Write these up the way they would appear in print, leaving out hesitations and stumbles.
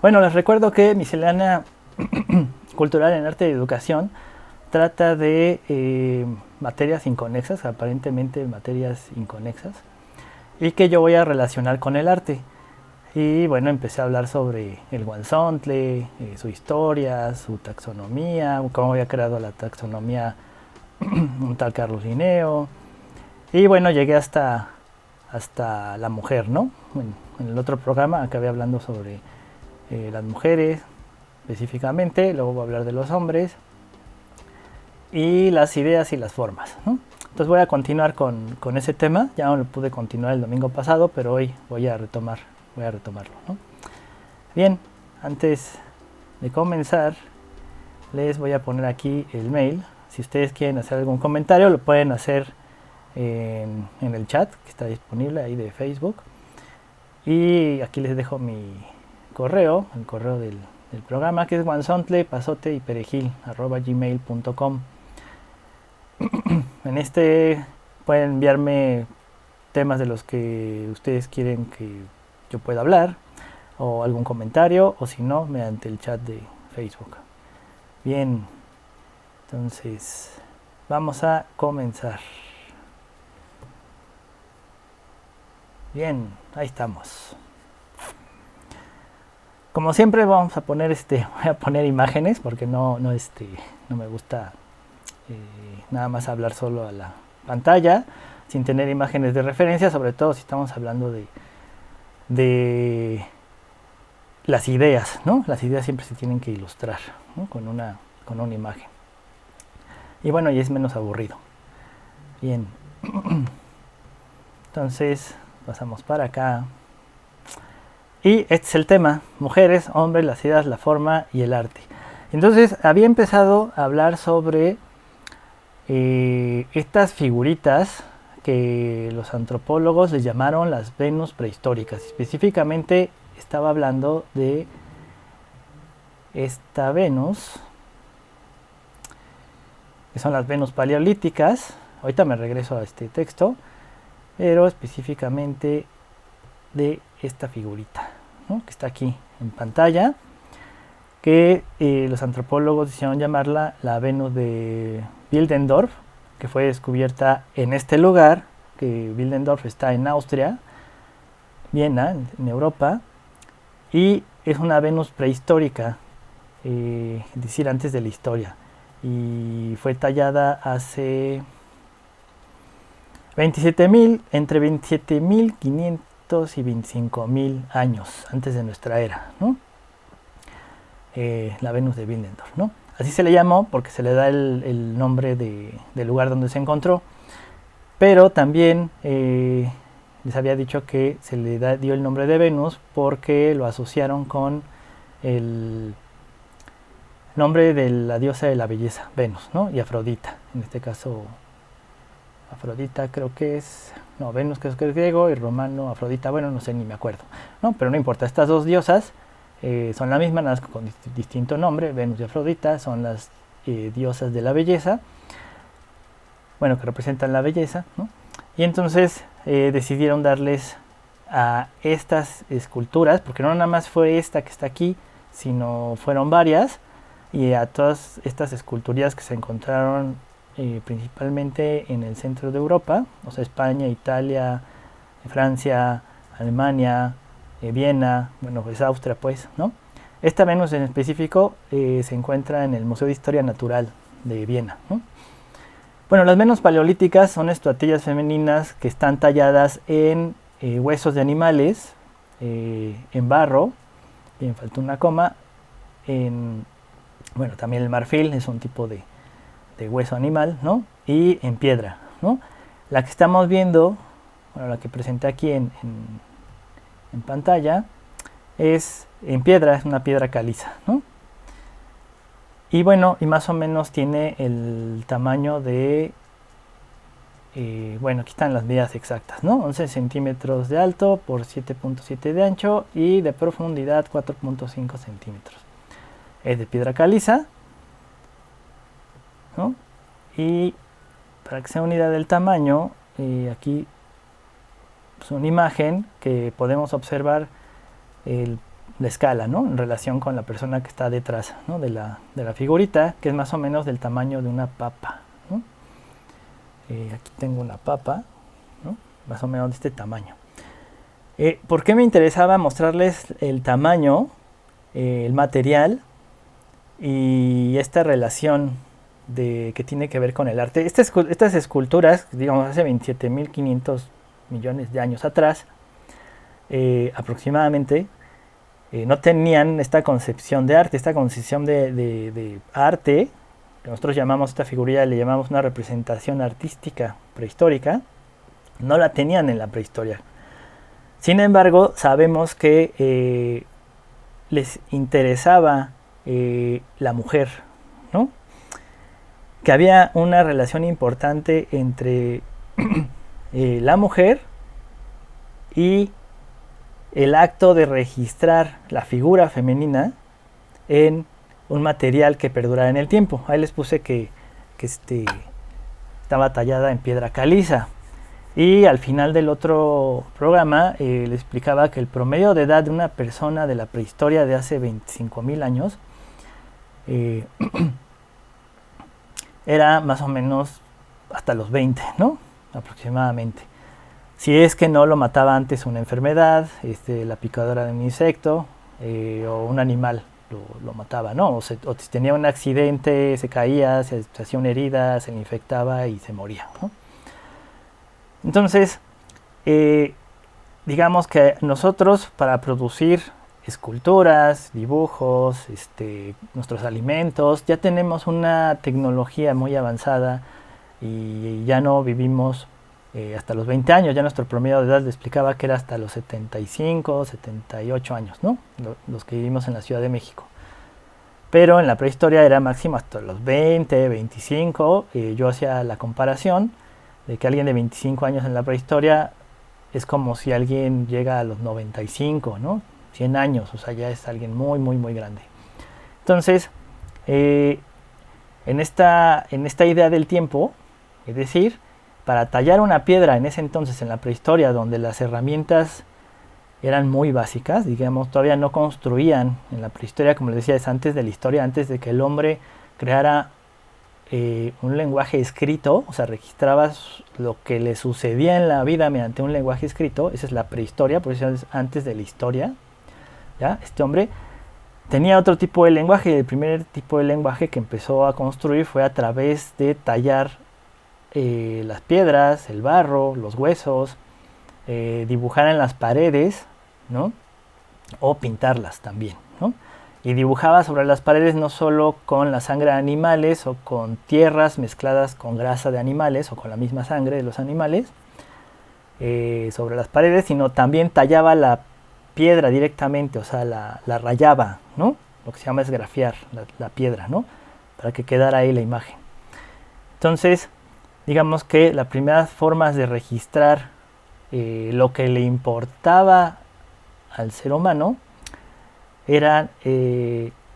Bueno, les recuerdo que Miscelánea Cultural en Arte y Educación trata de materias inconexas, aparentemente materias inconexas, y que yo voy a relacionar con el arte. Y bueno, empecé a hablar sobre el guanzontle, su historia, su taxonomía, cómo había creado la taxonomía un tal Carlos Linneo. Y bueno, llegué hasta la mujer, ¿no? En el otro programa acabé hablando sobre las mujeres específicamente, luego voy a hablar de los hombres y las ideas y las formas, ¿no? Entonces voy a continuar con ese tema. Ya no lo pude continuar el domingo pasado, pero hoy voy a retomarlo, ¿no? Bien, antes de comenzar, les voy a poner aquí el mail. Si ustedes quieren hacer algún comentario, lo pueden hacer en el chat que está disponible ahí de Facebook. Y aquí les dejo mi correo, el correo del programa, que es guanzontle.pasote.y perejil@gmail.com. En este pueden enviarme temas de los que ustedes quieren que yo pueda hablar, o algún comentario, o si no, mediante el chat de Facebook. Bien, entonces vamos a comenzar. Bien, ahí estamos. Como siempre vamos a poner voy a poner imágenes porque no me gusta nada más hablar solo a la pantalla sin tener imágenes de referencia, sobre todo si estamos hablando de las ideas, ¿no? Las ideas siempre se tienen que ilustrar, ¿no? con una imagen. Y bueno, y es menos aburrido. Bien. Entonces, pasamos para acá. Y este es el tema: mujeres, hombres, las ideas, la forma y el arte. Entonces, había empezado a hablar sobre estas figuritas que los antropólogos les llamaron las Venus prehistóricas. Específicamente estaba hablando de esta Venus, que son las Venus paleolíticas. Ahorita me regreso a este texto, pero específicamente de esta figurita, ¿no? Que está aquí en pantalla, que los antropólogos decidieron llamarla la Venus de Willendorf, que fue descubierta en este lugar, que Willendorf está en Austria, Viena, en Europa, y es una Venus prehistórica, es decir, antes de la historia, y fue tallada hace entre 27.500 y 25.000 años antes de nuestra era, ¿no? La Venus de Willendorf, ¿no? Así se le llamó porque se le da el nombre del lugar donde se encontró, pero también les había dicho que se le dio el nombre de Venus porque lo asociaron con el nombre de la diosa de la belleza, Venus, ¿no? Y Afrodita, en este caso Afrodita creo que es, no, Venus creo que es griego y romano, Afrodita, bueno, no sé, ni me acuerdo, ¿no? Pero no importa, estas dos diosas son la misma, nada más con distinto nombre. Venus y Afrodita son las diosas de la belleza, bueno, que representan la belleza, ¿no? Y entonces decidieron darles a estas esculturas, porque no nada más fue esta que está aquí, sino fueron varias, y a todas estas esculturas que se encontraron principalmente en el centro de Europa, o sea, España, Italia, Francia, Alemania, Viena, bueno, pues Austria, pues, ¿no? Esta Venus en específico se encuentra en el Museo de Historia Natural de Viena, ¿no? Bueno, las Venus paleolíticas son estatuillas femeninas que están talladas en huesos de animales, en barro, bien, faltó una coma, bueno, también el marfil es un tipo de hueso animal, ¿no? Y en piedra, ¿no? La que estamos viendo, bueno, la que presenté aquí en pantalla, es en piedra, es una piedra caliza, ¿no? Y bueno, y más o menos tiene el tamaño de, bueno, aquí están las medidas exactas, ¿no? 11 centímetros de alto por 7.7 de ancho y de profundidad 4.5 centímetros. Es de piedra caliza, ¿no? Y para que sea una idea del tamaño, aquí es una imagen que podemos observar la escala, ¿no? En relación con la persona que está detrás, ¿no? de la figurita, que es más o menos del tamaño de una papa, ¿no? Aquí tengo una papa, ¿no? Más o menos de este tamaño. ¿Por qué me interesaba mostrarles el tamaño, el material y esta relación que tiene que ver con el arte? Estas esculturas, digamos, hace 27.500 millones de años atrás, aproximadamente, no tenían esta concepción de arte, esta concepción de arte, que nosotros llamamos, esta figurilla le llamamos una representación artística prehistórica, no la tenían en la prehistoria. Sin embargo, sabemos que les interesaba la mujer, ¿no? Que había una relación importante entre la mujer y el acto de registrar la figura femenina en un material que perdurara en el tiempo. Ahí les puse que estaba tallada en piedra caliza. Y al final del otro programa les explicaba que el promedio de edad de una persona de la prehistoria de hace 25.000 años era más o menos hasta los 20, ¿no? Aproximadamente. Si es que no lo mataba antes una enfermedad, la picadura de un insecto o un animal lo mataba, ¿no? O si tenía un accidente, se caía, se hacía una herida, se le infectaba y se moría, ¿no? Entonces, digamos que nosotros para producir esculturas, dibujos, nuestros alimentos, ya tenemos una tecnología muy avanzada y ya no vivimos hasta los 20 años, ya nuestro promedio de edad le explicaba que era hasta los 75, 78 años, ¿no? Los que vivimos en la Ciudad de México. Pero en la prehistoria era máximo hasta los 20, 25, yo hacía la comparación de que alguien de 25 años en la prehistoria es como si alguien llega a los 95, ¿no? 100 años, o sea, ya es alguien muy, muy, muy grande. Entonces, en esta idea del tiempo, es decir, para tallar una piedra en ese entonces, en la prehistoria, donde las herramientas eran muy básicas, digamos, todavía no construían en la prehistoria, como les decía, es antes de la historia, antes de que el hombre creara un lenguaje escrito, o sea, registrabas lo que le sucedía en la vida mediante un lenguaje escrito. Esa es la prehistoria, por eso es antes de la historia, ¿ya? Este hombre tenía otro tipo de lenguaje, y el primer tipo de lenguaje que empezó a construir fue a través de tallar las piedras, el barro, los huesos, dibujar en las paredes, ¿no? O pintarlas también, ¿no? Y dibujaba sobre las paredes no solo con la sangre de animales o con tierras mezcladas con grasa de animales o con la misma sangre de los animales sobre las paredes, sino también tallaba la piedra directamente, o sea, la rayaba, ¿no? Lo que se llama esgrafiar la piedra, ¿no? Para que quedara ahí la imagen. Entonces, digamos que las primeras formas de registrar lo que le importaba al ser humano eran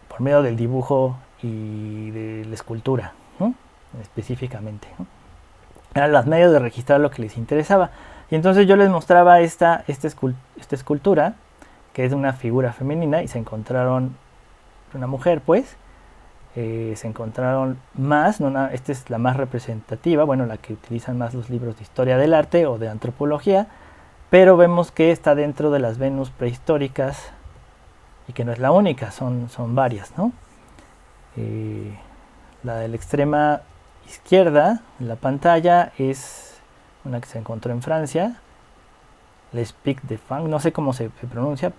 por medio del dibujo y de la escultura, ¿no? Específicamente, ¿no? Eran los medios de registrar lo que les interesaba. Y entonces yo les mostraba esta escultura, que es de una figura femenina, y se encontraron una mujer, pues, se encontraron más, esta es la más representativa, bueno, la que utilizan más los libros de historia del arte o de antropología, pero vemos que está dentro de las Venus prehistóricas, y que no es la única, son varias, ¿no? La de la extrema izquierda en la pantalla es una que se encontró en Francia, Les Pics de Fang, no sé cómo se pronuncia,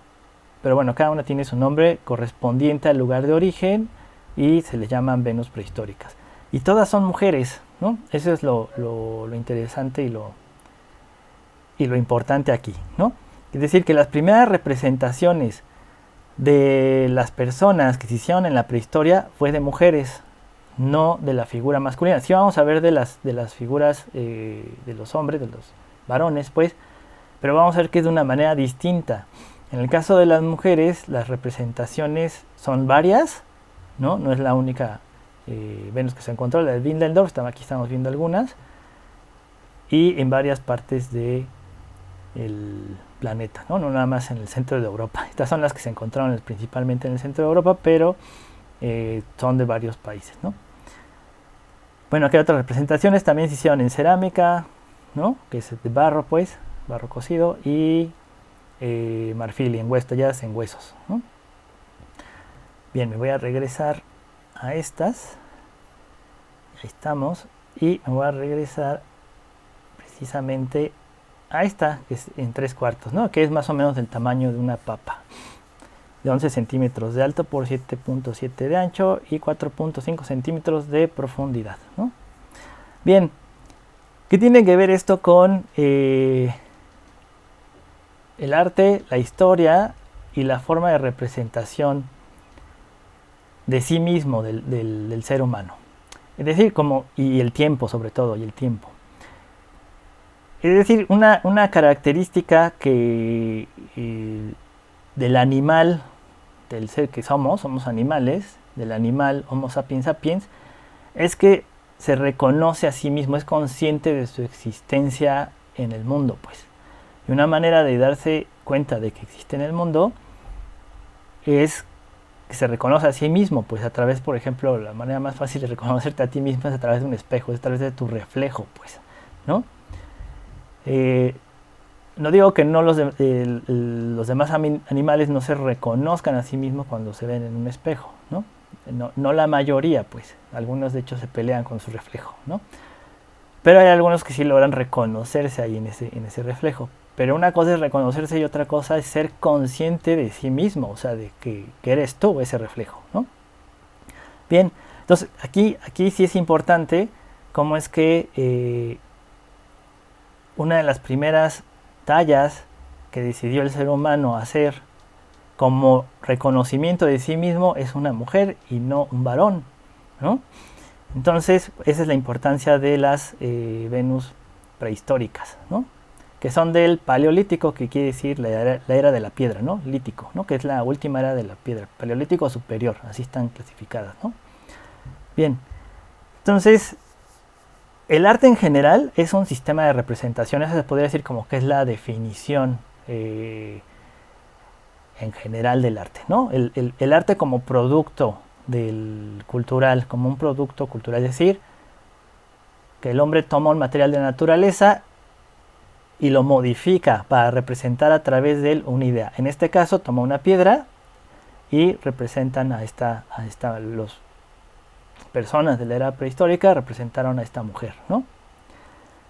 pero bueno, cada una tiene su nombre correspondiente al lugar de origen y se les llaman Venus prehistóricas. Y todas son mujeres, ¿no? Eso es lo interesante y lo importante aquí, ¿no? Es decir, que las primeras representaciones de las personas que se hicieron en la prehistoria fue de mujeres, no de la figura masculina. Sí vamos a ver de las figuras de los hombres, de los varones, pues, pero vamos a ver que es de una manera distinta. En el caso de las mujeres, las representaciones son varias, ¿no? No es la única Venus que se encontró, la de Windendorf, aquí estamos viendo algunas, y en varias partes de el planeta, ¿no? No nada más en el centro de Europa. Estas son las que se encontraron principalmente en el centro de Europa, pero son de varios países, ¿no? Bueno, aquí hay otras representaciones, también se hicieron en cerámica, ¿no? Que es de barro, pues, barro cocido, y marfil, y talladas en huesos, ¿no? Bien, me voy a regresar a estas. Ahí estamos. Y me voy a regresar precisamente a esta, que es en 3/4, ¿no? Que es más o menos del tamaño de una papa. De 11 centímetros de alto por 7.7 de ancho y 4.5 centímetros de profundidad, ¿no? Bien, ¿qué tiene que ver esto con el arte, la historia y la forma de representación de sí mismo, del ser humano? Es decir, y el tiempo sobre todo, y el tiempo. Es decir, una característica que del animal, del ser que somos animales, del animal Homo sapiens sapiens, es que se reconoce a sí mismo, es consciente de su existencia en el mundo, pues. Y una manera de darse cuenta de que existe en el mundo es que se reconoce a sí mismo, pues a través, por ejemplo, la manera más fácil de reconocerte a ti mismo es a través de un espejo, es a través de tu reflejo, pues, ¿no? No digo que no los demás animales no se reconozcan a sí mismos cuando se ven en un espejo, ¿no? No la mayoría, pues. Algunos de hecho se pelean con su reflejo, ¿no? Pero hay algunos que sí logran reconocerse ahí en ese reflejo. Pero una cosa es reconocerse y otra cosa es ser consciente de sí mismo, o sea, de que eres tú ese reflejo, ¿no? Bien, entonces aquí sí es importante cómo es que una de las primeras tallas que decidió el ser humano hacer como reconocimiento de sí mismo es una mujer y no un varón, ¿no? Entonces, esa es la importancia de las Venus prehistóricas, ¿no? Que son del Paleolítico, que quiere decir la era de la piedra, ¿no? Lítico, ¿no? Que es la última era de la piedra, Paleolítico superior, así están clasificadas, ¿no? Bien, entonces, el arte en general es un sistema de representación, eso se podría decir como que es la definición en general del arte, ¿no? El arte como producto del cultural, como un producto cultural, es decir, que el hombre toma un material de la naturaleza y lo modifica para representar a través de él una idea. En este caso toma una piedra y representan los personas de la era prehistórica representaron a esta mujer, ¿no?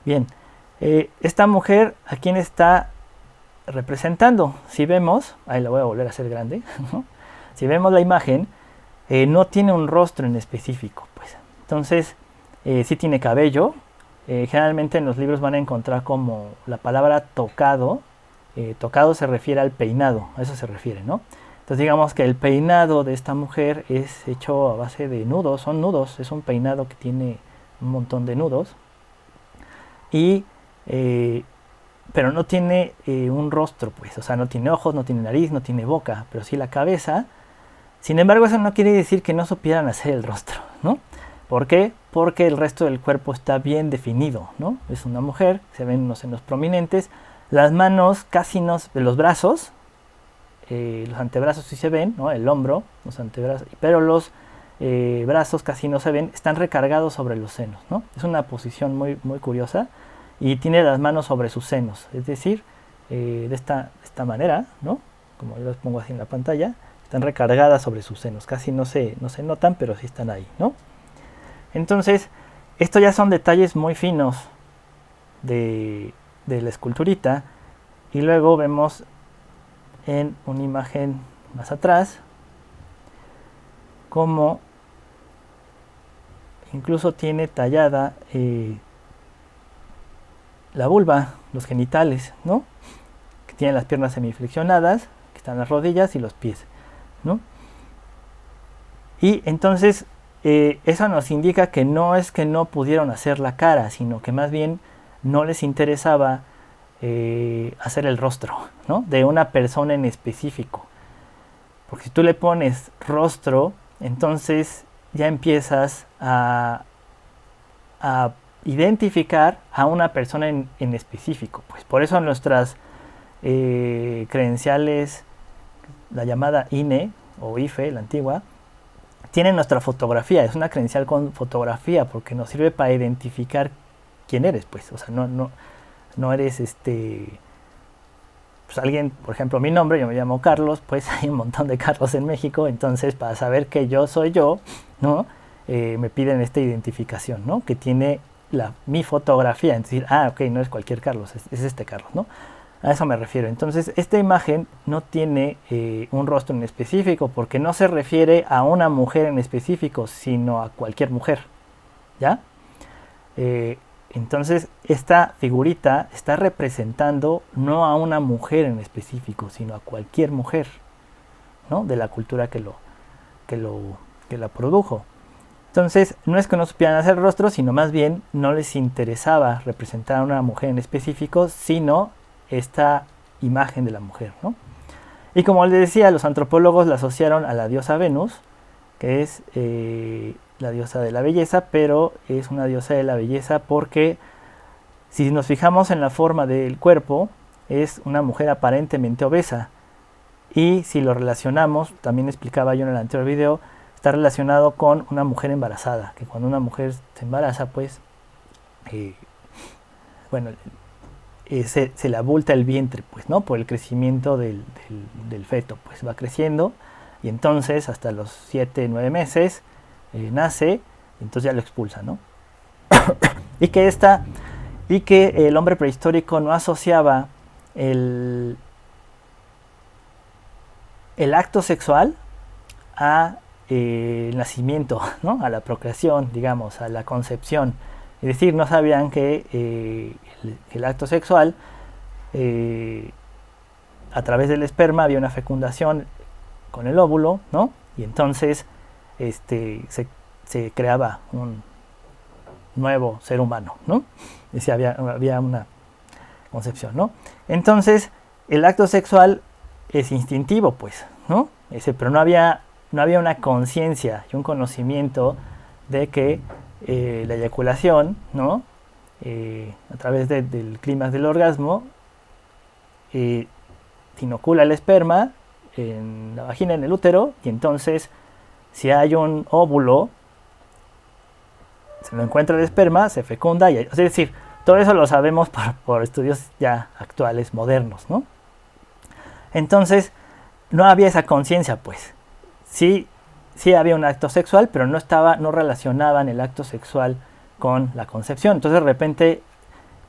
Bien, esta mujer, ¿a quién está representando? Si vemos, ahí la voy a volver a hacer grande, ¿no? Si vemos la imagen, no tiene un rostro en específico, pues. Entonces, sí tiene cabello. Generalmente en los libros van a encontrar como la palabra tocado. Tocado se refiere al peinado, a eso se refiere, ¿no? Entonces digamos que el peinado de esta mujer es hecho a base de nudos, son nudos, es un peinado que tiene un montón de nudos. Pero no tiene un rostro, pues, o sea, no tiene ojos, no tiene nariz, no tiene boca, pero sí la cabeza. Sin embargo, eso no quiere decir que no supieran hacer el rostro, ¿no? ¿Por qué? Porque el resto del cuerpo está bien definido, ¿no? Es una mujer, se ven unos senos prominentes, las manos casi no, los brazos, los antebrazos sí se ven, ¿no? El hombro, los antebrazos, pero los brazos casi no se ven, están recargados sobre los senos, ¿no? Es una posición muy, muy curiosa y tiene las manos sobre sus senos, es decir, de esta manera, ¿no? Como yo los pongo así en la pantalla, están recargadas sobre sus senos, casi no se notan, pero sí están ahí, ¿no? Entonces, estos ya son detalles muy finos de la esculturita. Y luego vemos en una imagen más atrás cómo incluso tiene tallada la vulva, los genitales, ¿no? Que tienen las piernas semiflexionadas, que están las rodillas y los pies, ¿no? Y entonces eso nos indica que no es que no pudieron hacer la cara, sino que más bien no les interesaba hacer el rostro, ¿no? De una persona en específico. Porque si tú le pones rostro, entonces ya empiezas a identificar a una persona en específico. Pues por eso nuestras credenciales, la llamada INE o IFE, la antigua, tiene nuestra fotografía. Es una credencial con fotografía porque nos sirve para identificar quién eres, pues. O sea, no eres pues alguien, por ejemplo, mi nombre, yo me llamo Carlos, pues hay un montón de Carlos en México, entonces para saber que yo soy yo, ¿no? Me piden esta identificación, ¿no? Que tiene mi fotografía, es decir, ok, no es cualquier Carlos, es este Carlos, ¿no? A eso me refiero. Entonces, esta imagen no tiene un rostro en específico, porque no se refiere a una mujer en específico, sino a cualquier mujer, ¿ya? Entonces, esta figurita está representando no a una mujer en específico, sino a cualquier mujer, ¿no? De la cultura que la produjo. Entonces, no es que no supieran hacer rostro, sino más bien no les interesaba representar a una mujer en específico, sino esta imagen de la mujer, ¿no? Y como les decía, los antropólogos la asociaron a la diosa Venus, que es la diosa de la belleza, pero es una diosa de la belleza porque si nos fijamos en la forma del cuerpo, es una mujer aparentemente obesa. Y si lo relacionamos, también explicaba yo en el anterior video, está relacionado con una mujer embarazada, que cuando una mujer se embaraza, pues, bueno, se le abulta el vientre, pues, ¿no? Por el crecimiento del feto, pues va creciendo, y entonces hasta los 7, 9 meses nace, y entonces ya lo expulsa, ¿no? y que el hombre prehistórico no asociaba el acto sexual a el nacimiento, ¿no? A la procreación, digamos, a la concepción. Es decir, no sabían que el acto sexual, a través del esperma había una fecundación con el óvulo, ¿no? Y entonces se creaba un nuevo ser humano, ¿no? Es decir, había una concepción, ¿no? Entonces, el acto sexual es instintivo, pues, ¿no? Pero no había una conciencia y un conocimiento de que la eyaculación, ¿no? A través del clímax del orgasmo, inocula el esperma en la vagina, en el útero, y entonces, si hay un óvulo, se lo encuentra el esperma, se fecunda, es decir, todo eso lo sabemos por estudios ya actuales, modernos, ¿no? Entonces, no había esa conciencia, pues. Sí había un acto sexual, pero no relacionaban el acto sexual con la concepción. Entonces, de repente,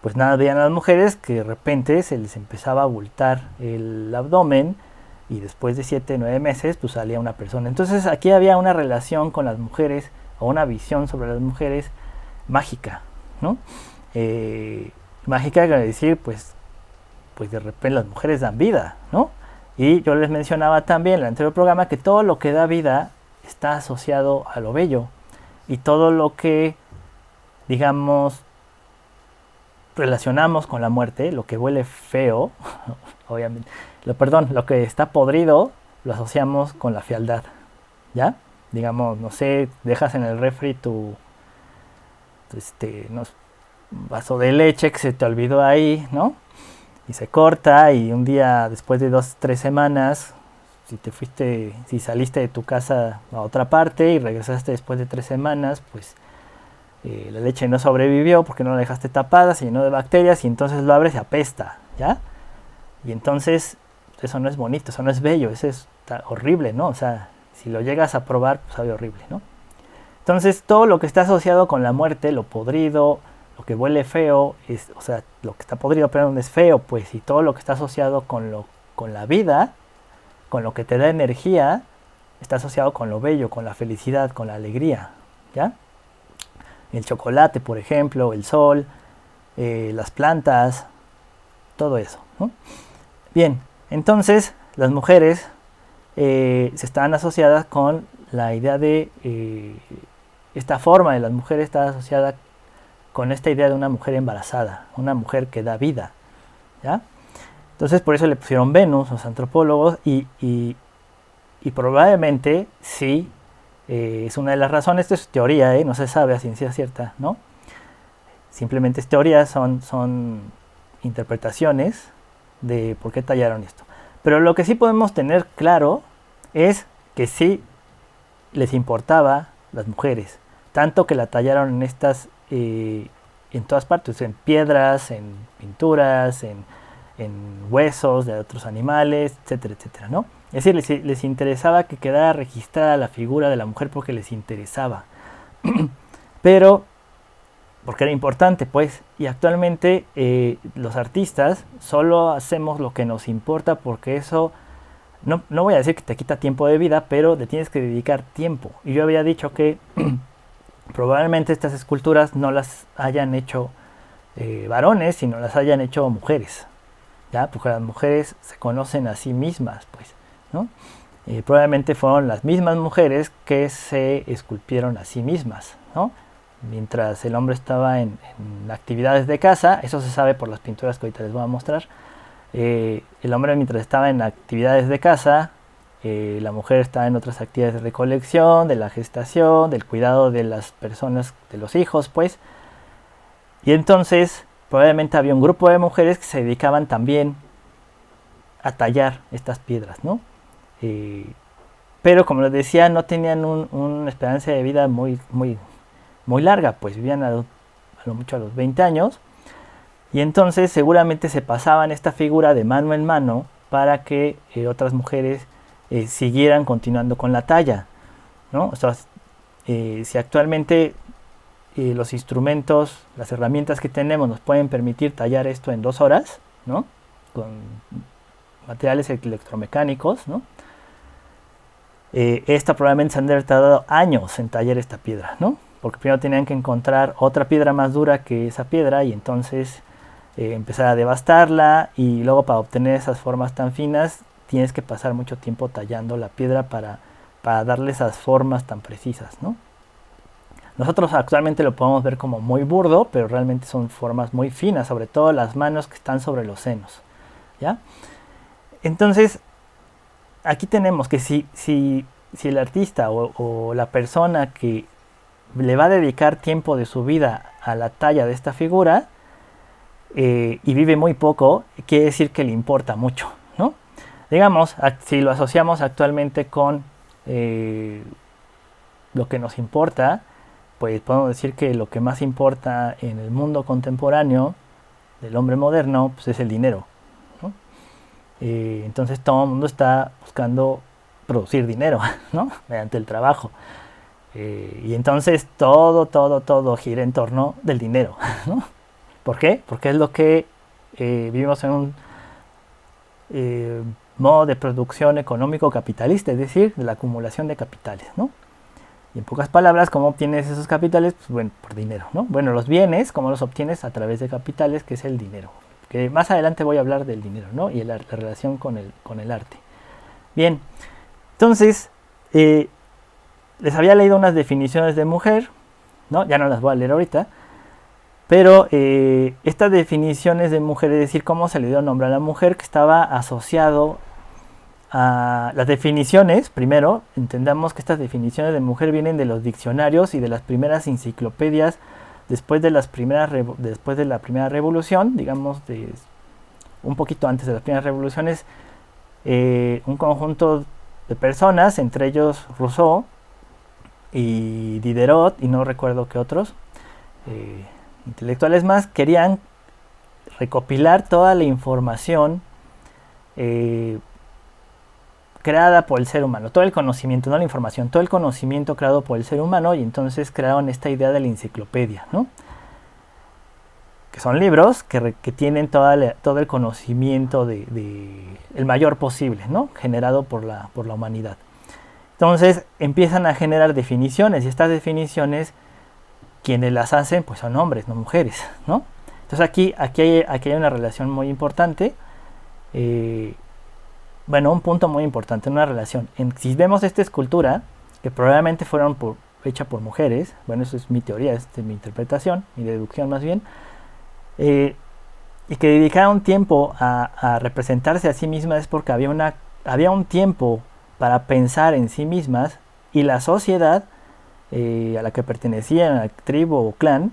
pues nada, veían a las mujeres que de repente se les empezaba a abultar el abdomen, y después de 7, 9 meses, pues salía una persona. Entonces, aquí había una relación con las mujeres, o una visión sobre las mujeres mágica, ¿no? Mágica quiere decir, pues de repente las mujeres dan vida, ¿no? Y yo les mencionaba también en el anterior programa que todo lo que da vida está asociado a lo bello, y todo lo que, digamos, relacionamos con la muerte, lo que huele feo, obviamente, lo que está podrido, lo asociamos con la fealdad, ¿ya? Digamos, no sé, dejas en el refri tu vaso de leche que se te olvidó ahí, ¿no? Y se corta, y un día después de 2, 3 semanas, si saliste de tu casa a otra parte y regresaste después de 3 semanas, pues la leche no sobrevivió porque no la dejaste tapada, se llenó de bacterias, y entonces lo abres y apesta, ¿ya? Y entonces eso no es bonito, eso no es bello, eso está horrible, ¿no? O sea, si lo llegas a probar, pues sabe horrible, ¿no? Entonces, todo lo que está asociado con la muerte, lo podrido, lo que huele feo, o sea, lo que está podrido, perdón, es feo, pues, y todo lo que está asociado con la vida, con lo que te da energía, está asociado con lo bello, con la felicidad, con la alegría, ¿ya? El chocolate, por ejemplo, el sol, las plantas, todo eso, ¿no? Bien, entonces, las mujeres se están asociadas con la idea de esta forma de las mujeres está asociada con esta idea de una mujer embarazada, una mujer que da vida, ¿ya? Entonces por eso le pusieron Venus los antropólogos, y probablemente sí, es una de las razones. Esto es teoría, no se sabe a ciencia cierta, ¿no? Simplemente es teoría, son interpretaciones de por qué tallaron esto. Pero lo que sí podemos tener claro es que sí les importaba las mujeres, tanto que la tallaron en en todas partes, en piedras, en pinturas, en huesos de otros animales, etcétera, etcétera, ¿no? Es decir, les interesaba que quedara registrada la figura de la mujer porque les interesaba. Pero, porque era importante, pues, y actualmente los artistas solo hacemos lo que nos importa porque eso, no voy a decir que te quita tiempo de vida, pero le tienes que dedicar tiempo. Y yo había dicho que probablemente estas esculturas no las hayan hecho varones, sino las hayan hecho mujeres, ¿ya? Porque las mujeres se conocen a sí mismas, pues, ¿no? Probablemente fueron las mismas mujeres que se esculpieron a sí mismas, ¿no? Mientras el hombre estaba en actividades de casa, eso se sabe por las pinturas que ahorita les voy a mostrar. El hombre mientras estaba en actividades de casa, la mujer estaba en otras actividades de recolección, de la gestación, del cuidado de las personas, de los hijos, pues. Y entonces probablemente había un grupo de mujeres que se dedicaban también a tallar estas piedras, ¿no? Pero como les decía, no tenían una esperanza de vida muy larga, pues vivían a lo mucho a los 20 años. Y entonces seguramente se pasaban esta figura de mano en mano para que otras mujeres siguieran continuando con la talla, ¿no? O sea, si actualmente los instrumentos, las herramientas que tenemos nos pueden permitir tallar esto en 2 horas, ¿no? Con materiales electromecánicos, ¿no? Esta probablemente se han de haber tardado años en tallar esta piedra, ¿no? Porque primero tenían que encontrar otra piedra más dura que esa piedra y entonces empezar a devastarla, y luego para obtener esas formas tan finas tienes que pasar mucho tiempo tallando la piedra para darle esas formas tan precisas, ¿no? Nosotros actualmente lo podemos ver como muy burdo, pero realmente son formas muy finas, sobre todo las manos que están sobre los senos, ¿ya? Entonces, aquí tenemos que si el artista o la persona que le va a dedicar tiempo de su vida a la talla de esta figura y vive muy poco, quiere decir que le importa mucho, ¿no? Digamos, si lo asociamos actualmente con lo que nos importa, pues podemos decir que lo que más importa en el mundo contemporáneo del hombre moderno, pues es el dinero, ¿no? Entonces todo el mundo está buscando producir dinero, ¿no? Mediante el trabajo. Y entonces todo gira en torno del dinero, ¿no? ¿Por qué? Porque es lo que vivimos en un modo de producción económico capitalista, es decir, de la acumulación de capitales, ¿no? Y en pocas palabras, ¿cómo obtienes esos capitales? Pues bueno, por dinero, ¿no? Bueno, los bienes, ¿cómo los obtienes? A través de capitales, que es el dinero. Que más adelante voy a hablar del dinero, ¿no? Y la relación con el arte. Bien, entonces, les había leído unas definiciones de mujer, ¿no? Ya no las voy a leer ahorita. Pero estas definiciones de mujer, es decir, cómo se le dio nombre a la mujer, que estaba asociado a las definiciones. Primero, entendamos que estas definiciones de mujer vienen de los diccionarios y de las primeras enciclopedias después de la primera revolución, digamos, un poquito antes de las primeras revoluciones. Un conjunto de personas, entre ellos Rousseau y Diderot, y no recuerdo qué otros intelectuales más, querían recopilar toda la información creada por el ser humano, todo el conocimiento, no la información, todo el conocimiento creado por el ser humano, y entonces crearon esta idea de la enciclopedia, ¿no? Que son libros que tienen todo el conocimiento el mayor posible, ¿no? Generado por la humanidad. Entonces empiezan a generar definiciones, y estas definiciones, quienes las hacen, pues son hombres, no mujeres, ¿no? Entonces aquí hay una relación muy importante. Bueno, un punto muy importante, una relación. Si vemos esta escultura, que probablemente fueron hecha por mujeres, bueno, eso es mi teoría, es mi interpretación, mi deducción más bien, y que dedicaron tiempo a representarse a sí mismas, es porque había un tiempo para pensar en sí mismas, y la sociedad a la que pertenecían, a la tribu o clan,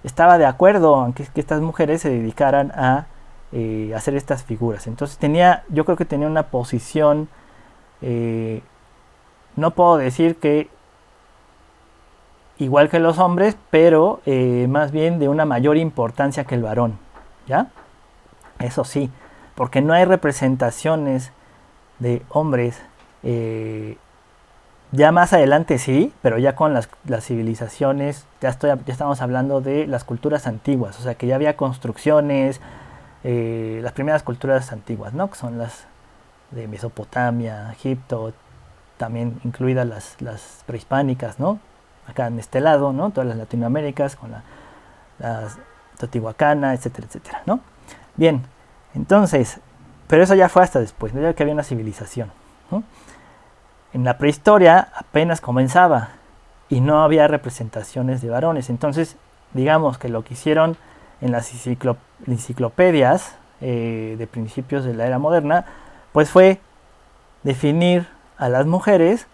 estaba de acuerdo en que estas mujeres se dedicaran a hacer estas figuras. Entonces yo creo que tenía una posición, no puedo decir que igual que los hombres, pero más bien de una mayor importancia que el varón, ¿ya? Eso sí, porque no hay representaciones de hombres, ya más adelante sí, pero ya con las civilizaciones, ya estamos hablando de las culturas antiguas, o sea que ya había construcciones, las primeras culturas antiguas, ¿no? Que son las de Mesopotamia, Egipto, también incluidas las prehispánicas, ¿no? Acá en este lado, ¿no? Todas las Latinoaméricas, con las Teotihuacana, etcétera, etcétera, ¿no? Bien, entonces, pero eso ya fue hasta después, ¿no? Ya que había una civilización, ¿no? En la prehistoria apenas comenzaba y no había representaciones de varones. Entonces, digamos que lo que hicieron en las enciclopedias de principios de la era moderna, pues fue definir a las mujeres,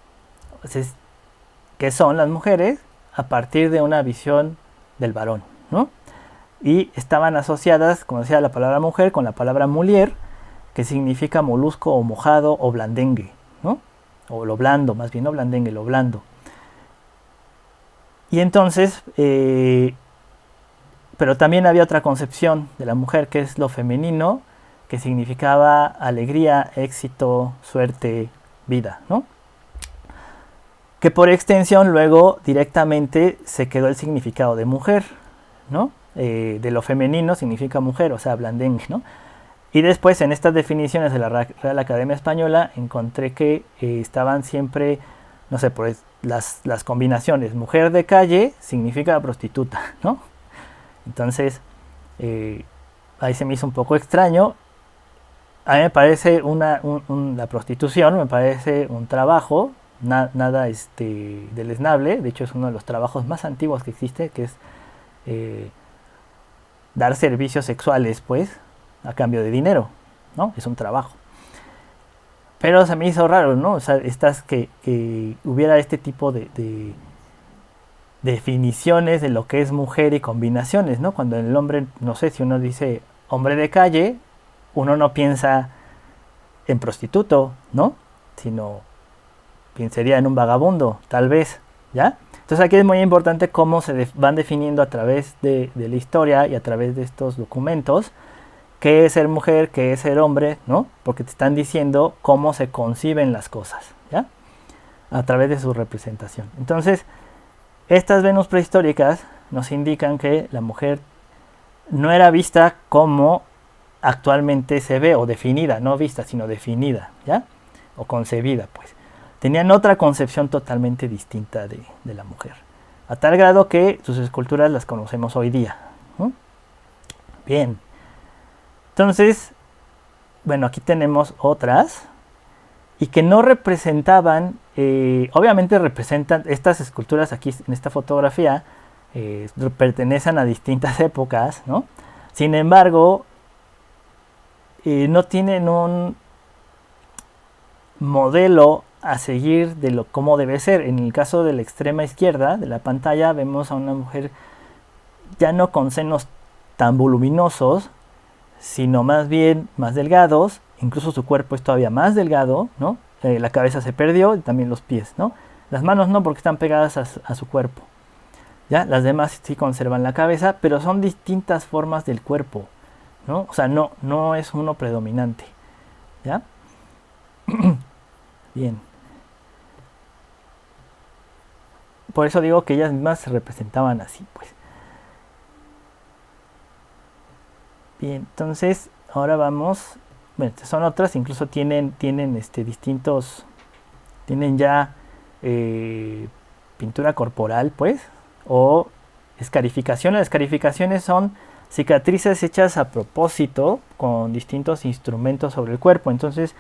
qué son las mujeres, a partir de una visión del varón, ¿no? Y estaban asociadas, como decía, la palabra mujer con la palabra mulier, que significa molusco o mojado o blandengue, ¿no? O lo blando, más bien, no blandengue, lo blando. Y entonces, pero también había otra concepción de la mujer, que es lo femenino, que significaba alegría, éxito, suerte, vida, ¿no? Que por extensión luego directamente se quedó el significado de mujer, ¿no? De lo femenino significa mujer, o sea, blandengue, ¿no? Y después en estas definiciones de la Real Academia Española encontré que estaban siempre, no sé, por las combinaciones. Mujer de calle significa prostituta, ¿no? Entonces, ahí se me hizo un poco extraño. A mí me parece la prostitución, me parece un trabajo, nada deleznable. De hecho, es uno de los trabajos más antiguos que existe, que es dar servicios sexuales, pues, a cambio de dinero, ¿no? Es un trabajo. Pero se me hizo raro, ¿no? O sea, que hubiera este tipo de definiciones de lo que es mujer y combinaciones, ¿no? Cuando el hombre, no sé, si uno dice hombre de calle, uno no piensa en prostituto, ¿no? Sino pensaría en un vagabundo, tal vez, ¿ya? Entonces aquí es muy importante cómo se van definiendo a través de la historia y a través de estos documentos qué es ser mujer, qué es ser hombre, ¿no? Porque te están diciendo cómo se conciben las cosas, ¿ya? A través de su representación. Entonces, estas Venus prehistóricas nos indican que la mujer no era vista como actualmente se ve, o definida, no vista, sino definida, ¿ya? O concebida, pues. Tenían otra concepción totalmente distinta de la mujer, a tal grado que sus esculturas las conocemos hoy día, ¿no? Bien. Entonces, bueno, aquí tenemos otras, y que no representaban, obviamente representan, estas esculturas aquí en esta fotografía, pertenecen a distintas épocas, ¿no? Sin embargo, no tienen un modelo a seguir de cómo debe ser. En el caso de la extrema izquierda de la pantalla vemos a una mujer ya no con senos tan voluminosos, sino más bien más delgados, incluso su cuerpo es todavía más delgado, ¿no? La cabeza se perdió y también los pies, ¿no? Las manos no, porque están pegadas a su cuerpo, ¿ya? Las demás sí conservan la cabeza, pero son distintas formas del cuerpo, ¿no? O sea, no es uno predominante, ¿ya? Bien. Por eso digo que ellas mismas se representaban así, pues. Bien, entonces ahora vamos, bueno, son otras, incluso tienen distintos, tienen ya pintura corporal, pues, o escarificaciones. Las escarificaciones son cicatrices hechas a propósito con distintos instrumentos sobre el cuerpo. Entonces,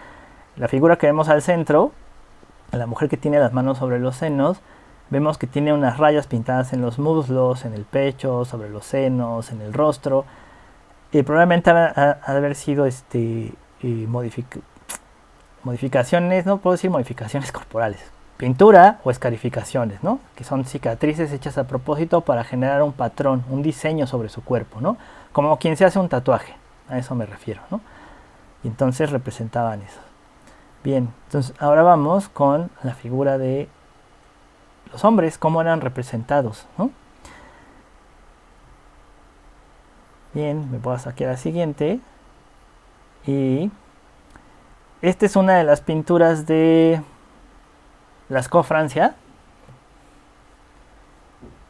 la figura que vemos al centro, la mujer que tiene las manos sobre los senos, vemos que tiene unas rayas pintadas en los muslos, en el pecho, sobre los senos, en el rostro. Probablemente ha de haber sido modificaciones, no puedo decir modificaciones corporales, pintura o escarificaciones, ¿no? Que son cicatrices hechas a propósito para generar un patrón, un diseño sobre su cuerpo, ¿no? Como quien se hace un tatuaje, a eso me refiero, ¿no? Y entonces representaban eso. Bien, entonces ahora vamos con la figura de los hombres, cómo eran representados, ¿no? Bien, me paso aquí a la siguiente. Y esta es una de las pinturas de Lascaux, Francia,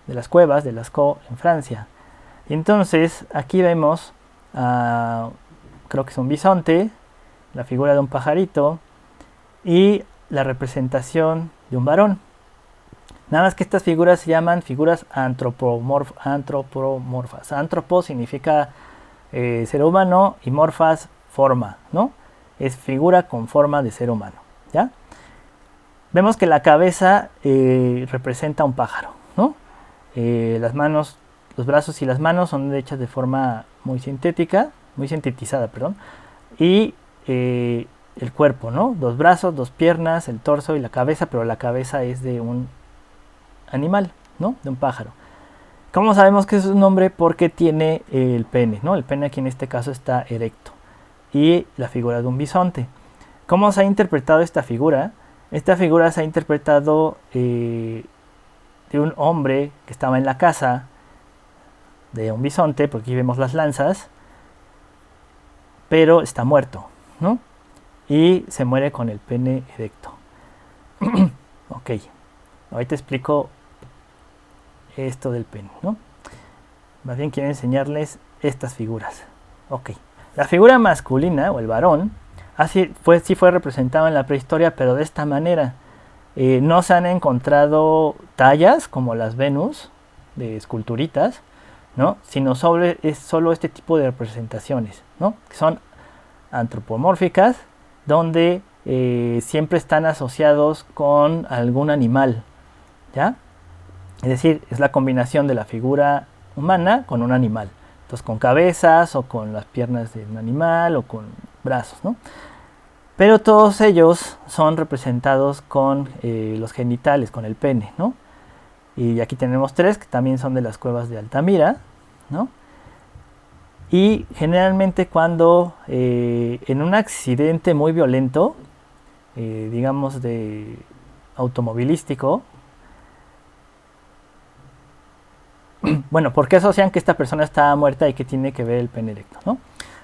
de las cuevas de Lascaux en Francia. Y entonces aquí vemos, creo que es un bisonte, la figura de un pajarito y la representación de un varón. Nada más que estas figuras se llaman figuras antropomorfas. Antropo significa ser humano y morfas forma, ¿no? Es figura con forma de ser humano, ¿ya? Vemos que la cabeza representa un pájaro, ¿no? Las manos, los brazos y las manos son hechas de forma muy sintetizada, perdón. Y el cuerpo, ¿no? Dos brazos, dos piernas, el torso y la cabeza, pero la cabeza es de un animal, ¿no? De un pájaro. ¿Cómo sabemos que es un hombre? Porque tiene el pene, ¿no? El pene aquí en este caso está erecto. Y la figura de un bisonte. ¿Cómo se ha interpretado esta figura? Esta figura se ha interpretado de un hombre que estaba en la casa de un bisonte, porque aquí vemos las lanzas, pero está muerto, ¿no? Y se muere con el pene erecto. Ok, ahorita explico esto del pene, ¿no? Más bien quiero enseñarles estas figuras. Ok, la figura masculina o el varón sí fue representado en la prehistoria, pero de esta manera. No se han encontrado tallas como las Venus de esculturitas, ¿no? Sino es solo este tipo de representaciones, ¿no? Que son antropomórficas, donde siempre están asociados con algún animal, ¿ya? Es decir, es la combinación de la figura humana con un animal. Entonces, con cabezas o con las piernas de un animal o con brazos, ¿no? Pero todos ellos son representados con los genitales, con el pene, ¿no? Y aquí tenemos tres que también son de las cuevas de Altamira, ¿no? Y generalmente cuando en un accidente muy violento, digamos de automovilístico, bueno, ¿por qué asocian que esta persona está muerta y que tiene que ver el pene erecto, ¿no?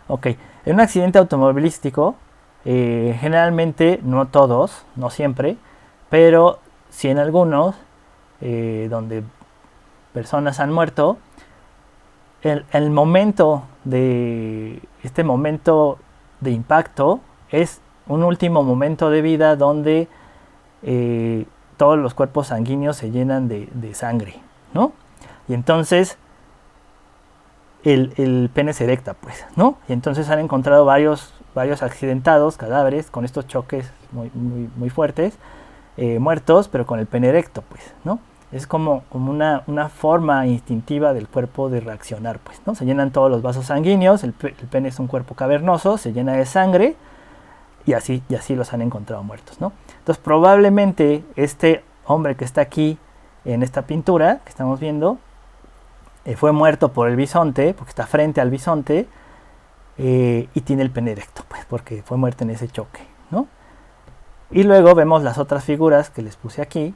Ok, en un accidente automovilístico, generalmente, no todos, no siempre, pero sí en algunos, donde personas han muerto, el momento de este momento de impacto es un último momento de vida donde todos los cuerpos sanguíneos se llenan de sangre, ¿no? Y entonces el pene se erecta, pues, ¿no? Y entonces han encontrado varios accidentados, cadáveres, con estos choques muy fuertes, muertos, pero con el pene erecto, pues, ¿no? Es como una forma instintiva del cuerpo de reaccionar, pues, ¿no? Se llenan todos los vasos sanguíneos, el pene es un cuerpo cavernoso, se llena de sangre, y así los han encontrado muertos, ¿no? Entonces, probablemente este hombre que está aquí en esta pintura que estamos viendo, fue muerto por el bisonte, porque está frente al bisonte, y tiene el pene erecto, pues, porque fue muerto en ese choque, ¿no? Y luego vemos las otras figuras que les puse aquí.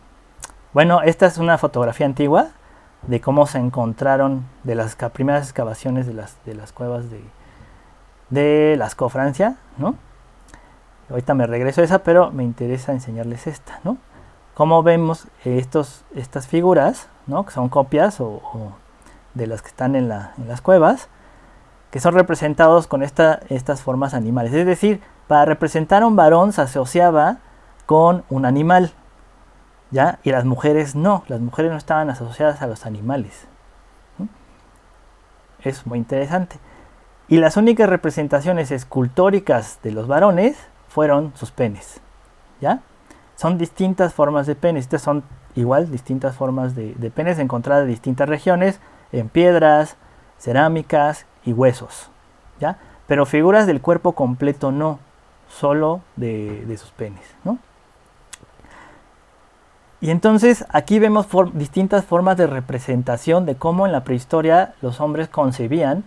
Bueno, esta es una fotografía antigua de cómo se encontraron de las primeras excavaciones de las cuevas de Lascaux, Francia, ¿no? Ahorita me regreso a esa, pero me interesa enseñarles esta, ¿no? Cómo vemos estas figuras, ¿no? Que son copias o de las que están en las cuevas, que son representados con estas formas animales. Es decir, para representar a un varón se asociaba con un animal, ¿ya? Y las mujeres no estaban asociadas a los animales. ¿Sí? Es muy interesante. Y las únicas representaciones escultóricas de los varones fueron sus penes, ¿ya? Son distintas formas de penes. Estas son igual distintas formas de penes encontradas en distintas regiones, en piedras, cerámicas y huesos, ¿ya? Pero figuras del cuerpo completo no, solo de sus penes, ¿no? Y entonces aquí vemos distintas formas de representación de cómo en la prehistoria los hombres concebían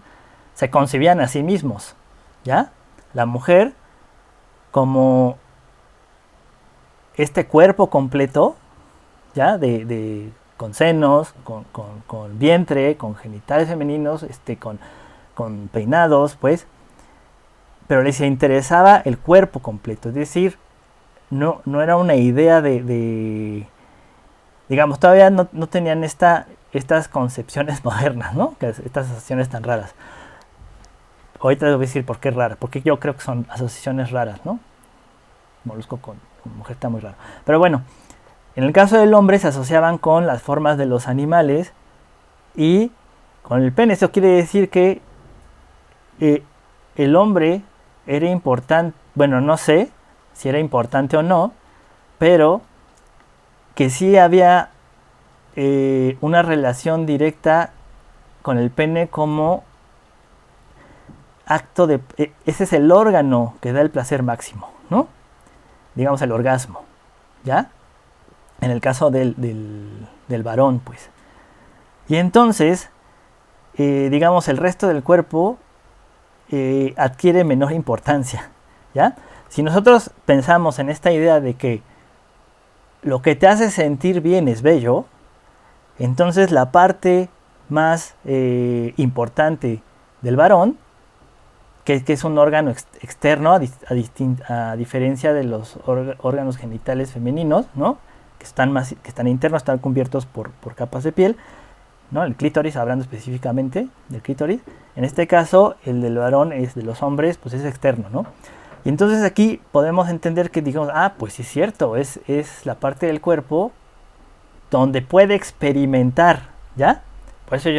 se concebían a sí mismos, ¿ya? La mujer como este cuerpo completo, ¿ya? Con senos, con vientre, con genitales femeninos, con peinados, pues, pero les interesaba el cuerpo completo, es decir, no era una idea digamos, todavía no tenían estas concepciones modernas, ¿no? Estas asociaciones tan raras. Ahorita les voy a decir por qué es rara, porque yo creo que son asociaciones raras, ¿no? Molusco con mujer está muy raro. Pero bueno, en el caso del hombre se asociaban con las formas de los animales y con el pene. Eso quiere decir que el hombre era importante, bueno, no sé si era importante o no, pero que sí había una relación directa con el pene como acto de... ese es el órgano que da el placer máximo, ¿no? Digamos el orgasmo, ¿ya? En el caso del varón, pues. Y entonces, digamos, el resto del cuerpo adquiere menor importancia, ¿ya? Si nosotros pensamos en esta idea de que lo que te hace sentir bien es bello, entonces la parte más importante del varón, que es un órgano externo, a diferencia de los órganos genitales femeninos, ¿no? que están internos, están cubiertos por capas de piel, ¿no? El clítoris, hablando específicamente del clítoris. En este caso, el del varón es de los hombres, pues es externo, ¿no? Y entonces aquí podemos entender que digamos, pues sí es cierto, es la parte del cuerpo donde puede experimentar, ¿ya? Por eso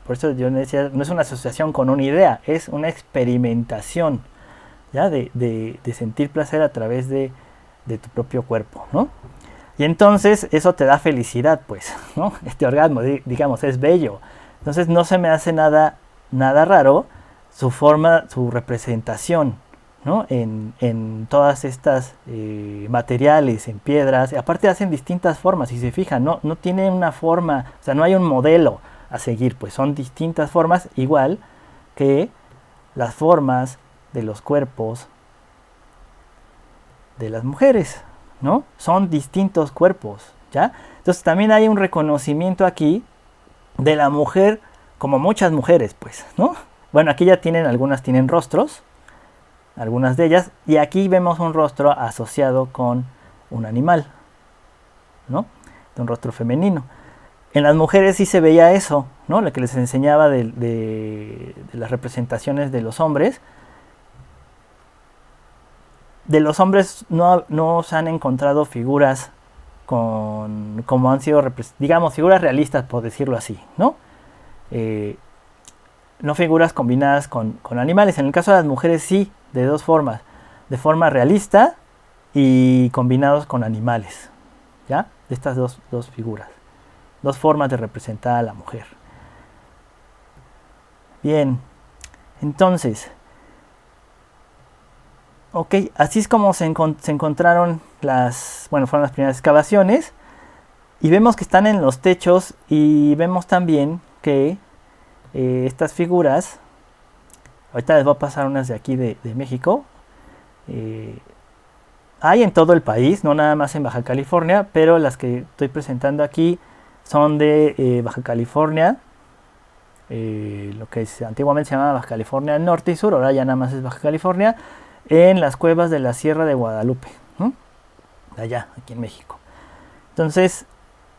por eso yo decía, no es una asociación con una idea, es una experimentación, ¿ya? De sentir placer a través de tu propio cuerpo, ¿no? Y entonces eso te da felicidad, pues, ¿no? Este orgasmo, digamos, es bello. Entonces no se me hace nada raro su forma, su representación, ¿no? En todas estas materiales, en piedras. Y aparte hacen distintas formas, si se fijan, no tiene una forma, o sea, no hay un modelo a seguir, pues son distintas formas, igual que las formas de los cuerpos de las mujeres, ¿no? Son distintos cuerpos, ¿ya? Entonces también hay un reconocimiento aquí de la mujer como muchas mujeres, pues, ¿no? Bueno, aquí ya algunas tienen rostros, algunas de ellas, y aquí vemos un rostro asociado con un animal, ¿no? De un rostro femenino. En las mujeres sí se veía eso, ¿no? Lo que les enseñaba de las representaciones de los hombres. De los hombres no se han encontrado figuras como han sido, digamos, figuras realistas, por decirlo así, ¿no? No figuras combinadas con animales. En el caso de las mujeres sí, de dos formas. De forma realista y combinados con animales, ¿ya? De estas dos figuras. Dos formas de representar a la mujer. Bien, entonces... Ok, así es como se encontraron fueron las primeras excavaciones y vemos que están en los techos y vemos también que estas figuras, ahorita les voy a pasar unas de aquí de México, hay en todo el país, no nada más en Baja California, pero las que estoy presentando aquí son de Baja California, lo que antiguamente se llamaba Baja California Norte y Sur, ahora ya nada más es Baja California, en las cuevas de la Sierra de Guadalupe, ¿no? Allá, aquí en México. Entonces,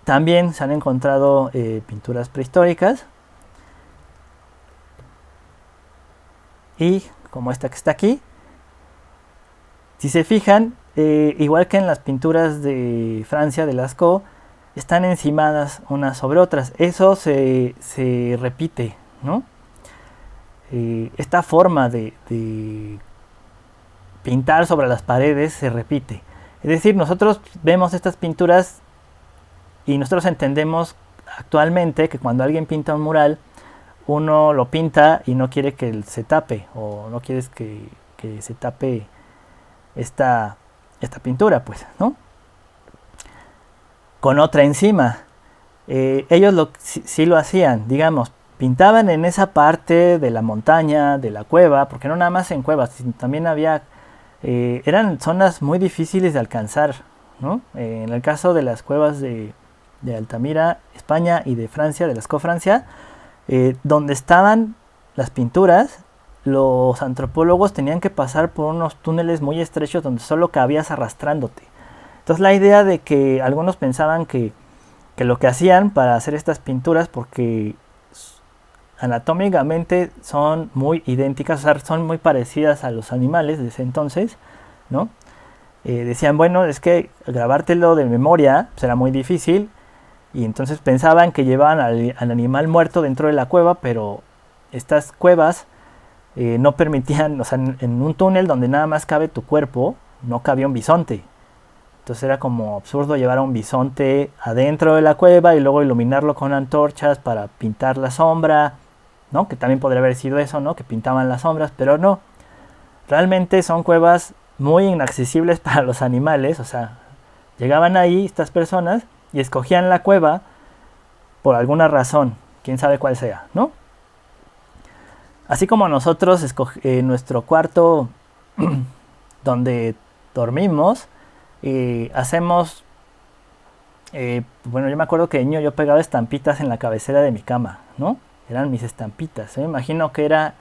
también se han encontrado pinturas prehistóricas. Y como esta que está aquí, si se fijan, igual que en las pinturas de Francia, de Lascaux, están encimadas unas sobre otras. Eso se repite, ¿no? Esta forma de pintar sobre las paredes se repite. Es decir, nosotros vemos estas pinturas y nosotros entendemos actualmente que cuando alguien pinta un mural, uno lo pinta y no quiere que se tape, o no quieres que se tape esta pintura, pues, ¿no? Con otra encima. Ellos sí lo hacían, digamos, pintaban en esa parte de la montaña, de la cueva, porque no nada más en cuevas, sino también había, eran zonas muy difíciles de alcanzar, ¿no? En el caso de las cuevas de Altamira, España, y de Francia, de Lascaux, Francia, donde estaban las pinturas, los antropólogos tenían que pasar por unos túneles muy estrechos donde solo cabías arrastrándote. Entonces la idea de que algunos pensaban que lo que hacían para hacer estas pinturas, porque anatómicamente son muy idénticas, o sea, son muy parecidas a los animales de ese entonces, ¿no? Decían, bueno, es que grabártelo de memoria será muy difícil, y entonces pensaban que llevaban al animal muerto dentro de la cueva, pero estas cuevas no permitían, o sea, en un túnel donde nada más cabe tu cuerpo, no cabía un bisonte. Entonces era como absurdo llevar a un bisonte adentro de la cueva y luego iluminarlo con antorchas para pintar la sombra, ¿no? Que también podría haber sido eso, ¿no? Que pintaban las sombras, pero no. Realmente son cuevas muy inaccesibles para los animales, o sea, llegaban ahí estas personas y escogían la cueva por alguna razón, quién sabe cuál sea, ¿no? Así como nosotros nuestro cuarto donde dormimos, hacemos, bueno, yo me acuerdo que de niño yo pegaba estampitas en la cabecera de mi cama, ¿no? Eran mis estampitas. Yo me imagino que era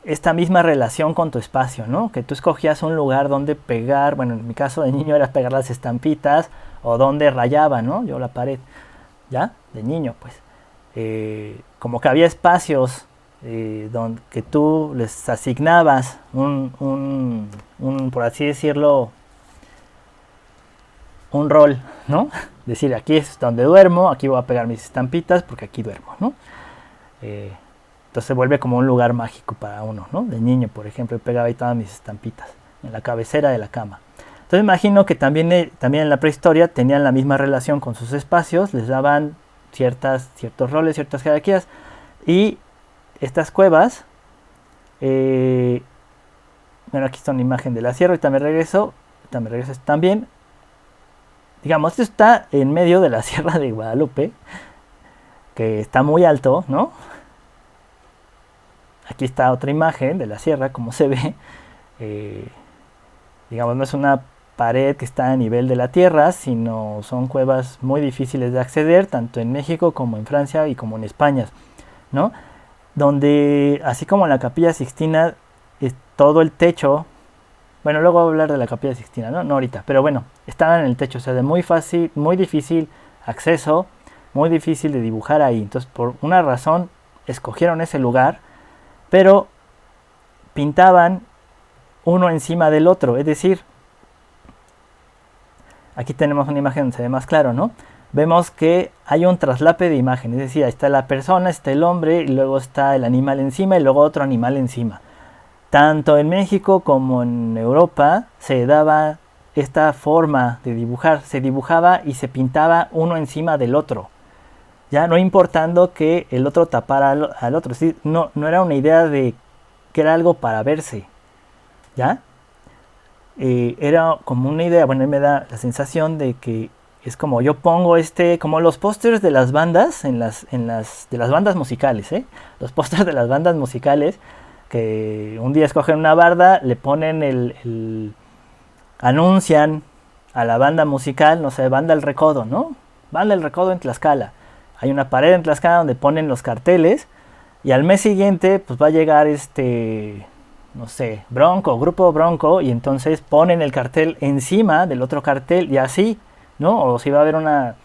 esta misma relación con tu espacio, ¿no? Que tú escogías un lugar donde pegar, bueno, en mi caso de niño era pegar las estampitas, o donde rayaba, ¿no? Yo la pared, ¿ya? De niño, pues. Como que había espacios donde que tú les asignabas por así decirlo, un rol, ¿no? Decir, aquí es donde duermo, aquí voy a pegar mis estampitas porque aquí duermo, ¿no? Entonces se vuelve como un lugar mágico para uno, ¿no? De niño, por ejemplo, pegaba ahí todas mis estampitas en la cabecera de la cama. Entonces imagino que también en la prehistoria tenían la misma relación con sus espacios, les daban ciertos roles, ciertas jerarquías, y estas cuevas, bueno, aquí está una imagen de la sierra, ahorita me regreso también, digamos, esto está en medio de la Sierra de Guadalupe, que está muy alto, ¿no? Aquí está otra imagen de la sierra, como se ve, digamos, no es una pared que está a nivel de la tierra, sino son cuevas muy difíciles de acceder, tanto en México como en Francia y como en España, ¿no? Donde, así como en la Capilla Sixtina, todo el techo, bueno, luego voy a hablar de la Capilla Sixtina, ¿no? No ahorita, pero bueno, estaban en el techo, o sea, de muy difícil acceso, muy difícil de dibujar ahí. Entonces, por una razón, escogieron ese lugar, pero pintaban uno encima del otro, es decir, aquí tenemos una imagen donde se ve más claro, ¿no? Vemos que hay un traslape de imagen, es decir, ahí está la persona, está el hombre, y luego está el animal encima, y luego otro animal encima. Tanto en México como en Europa se daba esta forma de dibujar, se dibujaba y se pintaba uno encima del otro, ya no importando que el otro tapara al otro, es decir, no era una idea de que era algo para verse, ¿ya? Era como una idea, bueno, me da la sensación de que es como yo pongo como los pósters de las bandas, de las bandas musicales, los pósters de las bandas musicales, que un día escogen una barda, le ponen anuncian a la banda musical, no sé, Banda El Recodo, ¿no? Banda El Recodo en Tlaxcala. Hay una pared en Tlaxcala donde ponen los carteles, y al mes siguiente pues va a llegar no sé, Bronco, Grupo Bronco, y entonces ponen el cartel encima del otro cartel, y así, ¿no? O si va a haber una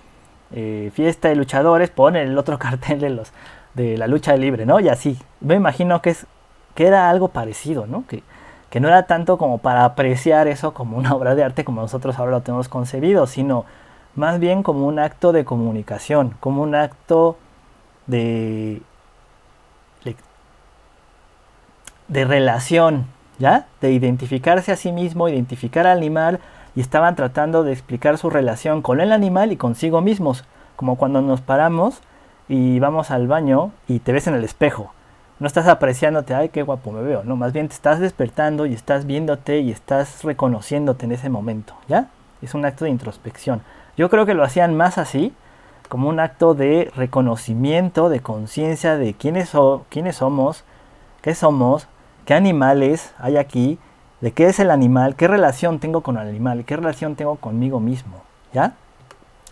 fiesta de luchadores, ponen el otro cartel de la lucha libre, ¿no? Y así. Me imagino que era algo parecido, ¿no? Que no era tanto como para apreciar eso como una obra de arte como nosotros ahora lo tenemos concebido, sino más bien como un acto de comunicación, como un acto de relación, ¿ya? De identificarse a sí mismo, identificar al animal, y estaban tratando de explicar su relación con el animal y consigo mismos, como cuando nos paramos y vamos al baño y te ves en el espejo. No estás apreciándote, ay, qué guapo me veo, no, más bien te estás despertando y estás viéndote y estás reconociéndote en ese momento, ¿ya? Es un acto de introspección. Yo creo que lo hacían más así, como un acto de reconocimiento, de conciencia de quiénes somos, qué animales hay aquí, de qué es el animal, qué relación tengo con el animal, qué relación tengo conmigo mismo, ¿ya?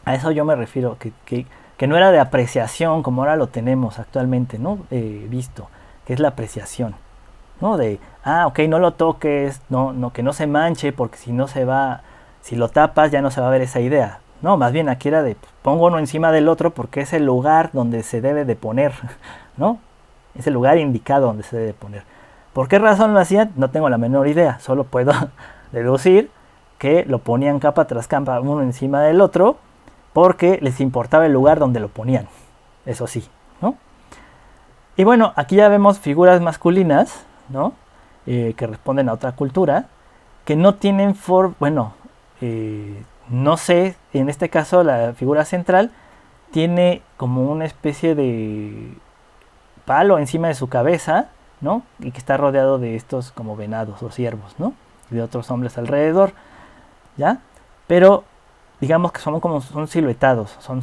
A eso yo me refiero, que no era de apreciación como ahora lo tenemos actualmente, ¿no? Visto, que es la apreciación, ¿no? De, ok, no lo toques, que no se manche, porque si no se va, si lo tapas ya no se va a ver esa idea. No, más bien aquí era de, pues, pongo uno encima del otro porque es el lugar donde se debe de poner, ¿no? Es el lugar indicado donde se debe poner. ¿Por qué razón lo hacían? No tengo la menor idea, solo puedo deducir que lo ponían capa tras capa uno encima del otro porque les importaba el lugar donde lo ponían, eso sí, ¿no? Y bueno, aquí ya vemos figuras masculinas, ¿no? Que responden a otra cultura, que no tienen no sé, en este caso la figura central tiene como una especie de palo encima de su cabeza, ¿no? Y que está rodeado de estos como venados o ciervos, ¿no? Y de otros hombres alrededor, ¿ya? Pero digamos que son siluetados, son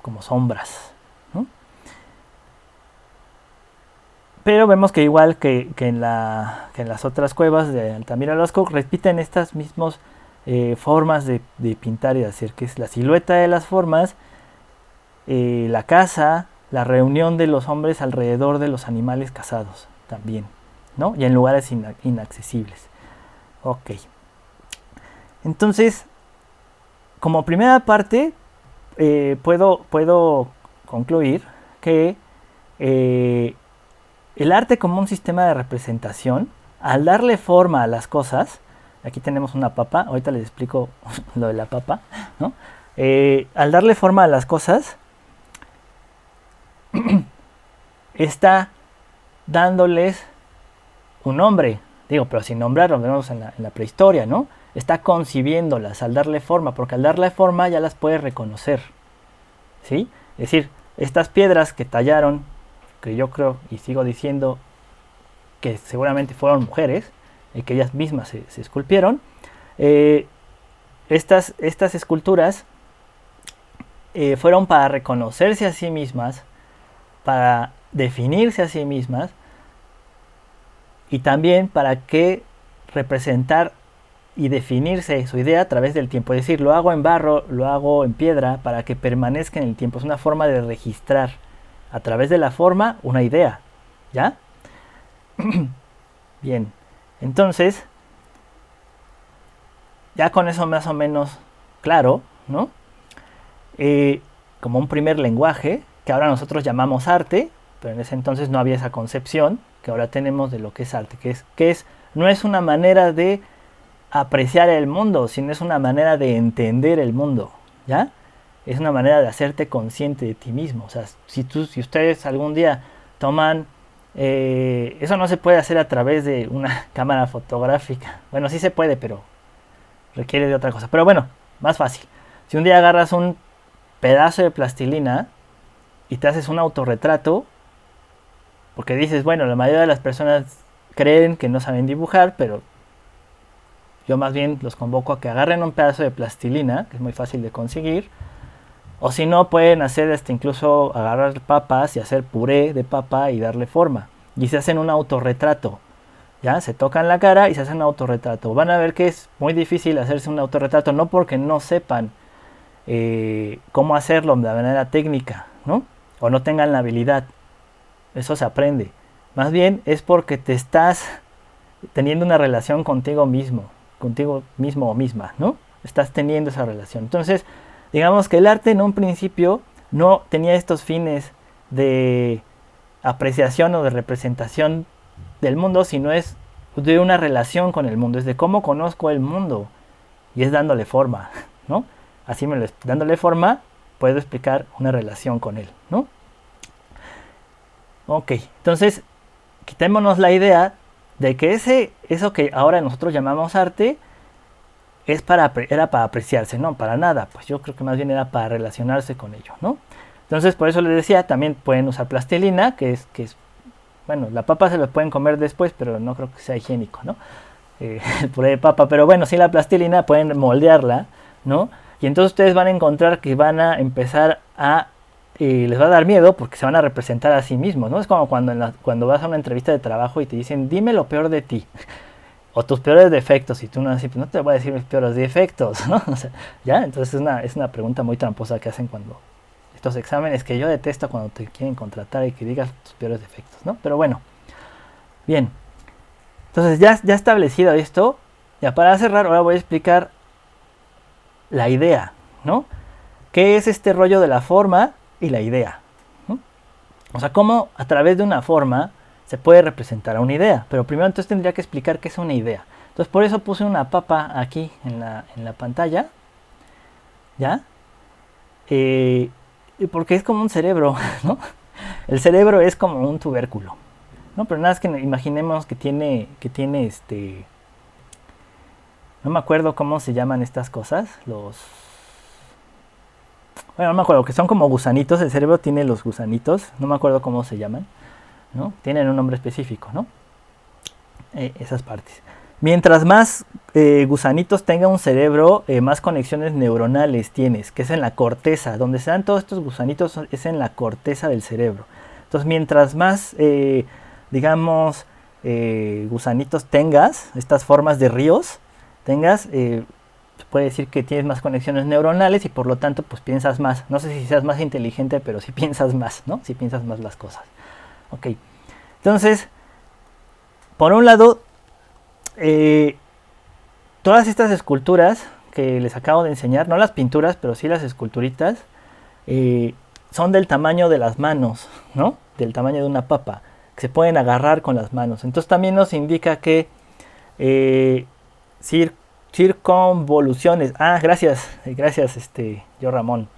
como sombras, ¿no? Pero vemos que igual que en las otras cuevas de Altamira Lascaux repiten estas mismas formas de pintar y de hacer, que es la silueta de las formas, la caza, la reunión de los hombres alrededor de los animales cazados también, ¿no? Y en lugares inaccesibles. Ok. Entonces, como primera parte, puedo concluir que el arte como un sistema de representación, al darle forma a las cosas, aquí tenemos una papa, ahorita les explico lo de la papa, ¿no? Al darle forma a las cosas, está dándoles un nombre, digo, pero sin nombrarlo, vemos en la prehistoria, ¿no? Está concibiéndolas al darle forma, porque al darle forma ya las puede reconocer, ¿sí? Es decir, estas piedras que tallaron, que yo creo y sigo diciendo que seguramente fueron mujeres, que ellas mismas se esculpieron, estas esculturas fueron para reconocerse a sí mismas, para definirse a sí mismas, y también para que representar y definirse su idea a través del tiempo. Es decir, lo hago en barro, lo hago en piedra para que permanezca en el tiempo. Es una forma de registrar a través de la forma una idea, ¿ya? Bien, entonces, ya con eso más o menos claro, ¿no? Como un primer lenguaje, que ahora nosotros llamamos arte, pero en ese entonces no había esa concepción que ahora tenemos de lo que es arte, no es una manera de apreciar el mundo, sino es una manera de entender el mundo, ¿ya? Es una manera de hacerte consciente de ti mismo. O sea, si ustedes algún día toman, eso no se puede hacer a través de una cámara fotográfica. Bueno, sí se puede, pero requiere de otra cosa. Pero bueno, más fácil. Si un día agarras un pedazo de plastilina y te haces un autorretrato, porque dices, bueno, la mayoría de las personas creen que no saben dibujar, pero yo más bien los convoco a que agarren un pedazo de plastilina, que es muy fácil de conseguir, o si no, pueden hacer incluso agarrar papas y hacer puré de papa y darle forma. Y se hacen un autorretrato, ¿ya? Se tocan la cara y se hacen un autorretrato. Van a ver que es muy difícil hacerse un autorretrato, no porque no sepan cómo hacerlo de manera técnica, ¿no? O no tengan la habilidad. Eso se aprende. Más bien es porque te estás teniendo una relación contigo mismo o misma, ¿no? Estás teniendo esa relación. Entonces, digamos que el arte en un principio no tenía estos fines de apreciación o de representación del mundo, sino es de una relación con el mundo, es de cómo conozco el mundo y es dándole forma, ¿no? Así dándole forma puedo explicar una relación con él, ¿no? Ok, entonces quitémonos la idea de que eso que ahora nosotros llamamos arte era para apreciarse, no, para nada, pues yo creo que más bien era para relacionarse con ello, ¿no? Entonces por eso les decía, también pueden usar plastilina, que es bueno, la papa se la pueden comer después, pero no creo que sea higiénico, ¿no? El puré de papa, pero bueno, sí la plastilina pueden moldearla, ¿no? Y entonces ustedes van a encontrar que van a empezar les va a dar miedo porque se van a representar a sí mismos, ¿no? Es como cuando vas a una entrevista de trabajo y te dicen, dime lo peor de ti, o tus peores defectos, y tú no, pues no te voy a decir mis peores defectos, ¿no? O sea, ¿ya? Entonces es una pregunta muy tramposa que hacen cuando estos exámenes, que yo detesto cuando te quieren contratar y que digas tus peores defectos, ¿no? Pero bueno, bien. Entonces ya establecido esto, ya para cerrar, ahora voy a explicar la idea, ¿no? ¿Qué es este rollo de la forma y la idea? ¿No? O sea, cómo a través de una forma se puede representar a una idea. Pero primero entonces tendría que explicar qué es una idea. Entonces por eso puse una papa aquí en la pantalla. ¿Ya? Porque es como un cerebro, ¿no? El cerebro es como un tubérculo, ¿no? Pero nada, es que imaginemos que tiene no me acuerdo cómo se llaman estas cosas. Bueno, no me acuerdo, que son como gusanitos. El cerebro tiene los gusanitos. No me acuerdo cómo se llaman, ¿no? Tienen un nombre específico, ¿no? Esas partes. Mientras más gusanitos tenga un cerebro, más conexiones neuronales tienes, que es en la corteza. Donde se dan todos estos gusanitos es en la corteza del cerebro. Entonces, mientras más, digamos, gusanitos tengas, estas formas de ríos, tengas, se puede decir que tienes más conexiones neuronales y por lo tanto, pues piensas más. No sé si seas más inteligente, pero sí piensas más, ¿no? Sí piensas más las cosas. Ok. Entonces, por un lado, todas estas esculturas que les acabo de enseñar, no las pinturas, pero sí las esculturitas, son del tamaño de las manos, ¿no? Del tamaño de una papa, que se pueden agarrar con las manos. Entonces también nos indica que circunvoluciones, gracias, yo Ramón,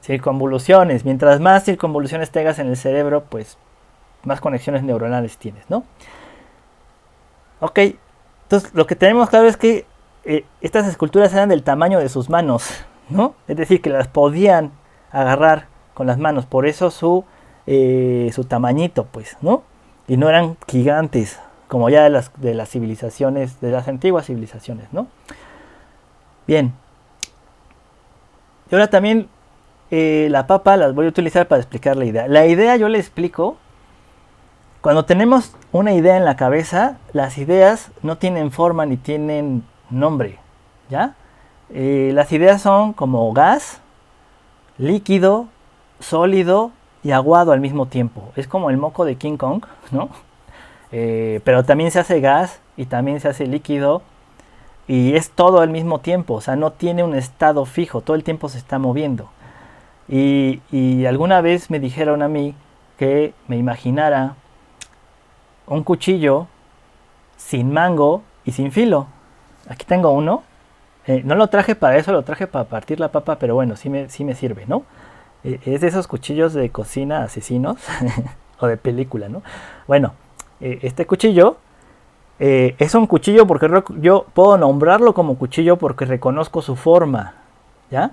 circunvoluciones, mientras más circunvoluciones tengas en el cerebro, pues más conexiones neuronales tienes, ¿no? Ok, entonces lo que tenemos claro es que estas esculturas eran del tamaño de sus manos, ¿no? Es decir, que las podían agarrar con las manos, por eso su tamañito, pues, ¿no? Y no eran gigantes, como ya de las civilizaciones, de las antiguas civilizaciones, ¿no? Bien. Y ahora también la papa las voy a utilizar para explicar la idea. La idea yo le explico. Cuando tenemos una idea en la cabeza, las ideas no tienen forma ni tienen nombre, ¿ya? Las ideas son como gas, líquido, sólido y aguado al mismo tiempo. Es como el moco de King Kong, ¿no? Pero también se hace gas y también se hace líquido y es todo al mismo tiempo. O sea, no tiene un estado fijo, todo el tiempo se está moviendo. Y alguna vez me dijeron a mí que me imaginara un cuchillo sin mango y sin filo. Aquí tengo uno. No lo traje para eso, lo traje para partir la papa, pero bueno, sí me sirve, ¿no? Es de esos cuchillos de cocina asesinos o de película, ¿no? Bueno, este cuchillo es un cuchillo porque yo puedo nombrarlo como cuchillo porque reconozco su forma, ¿ya?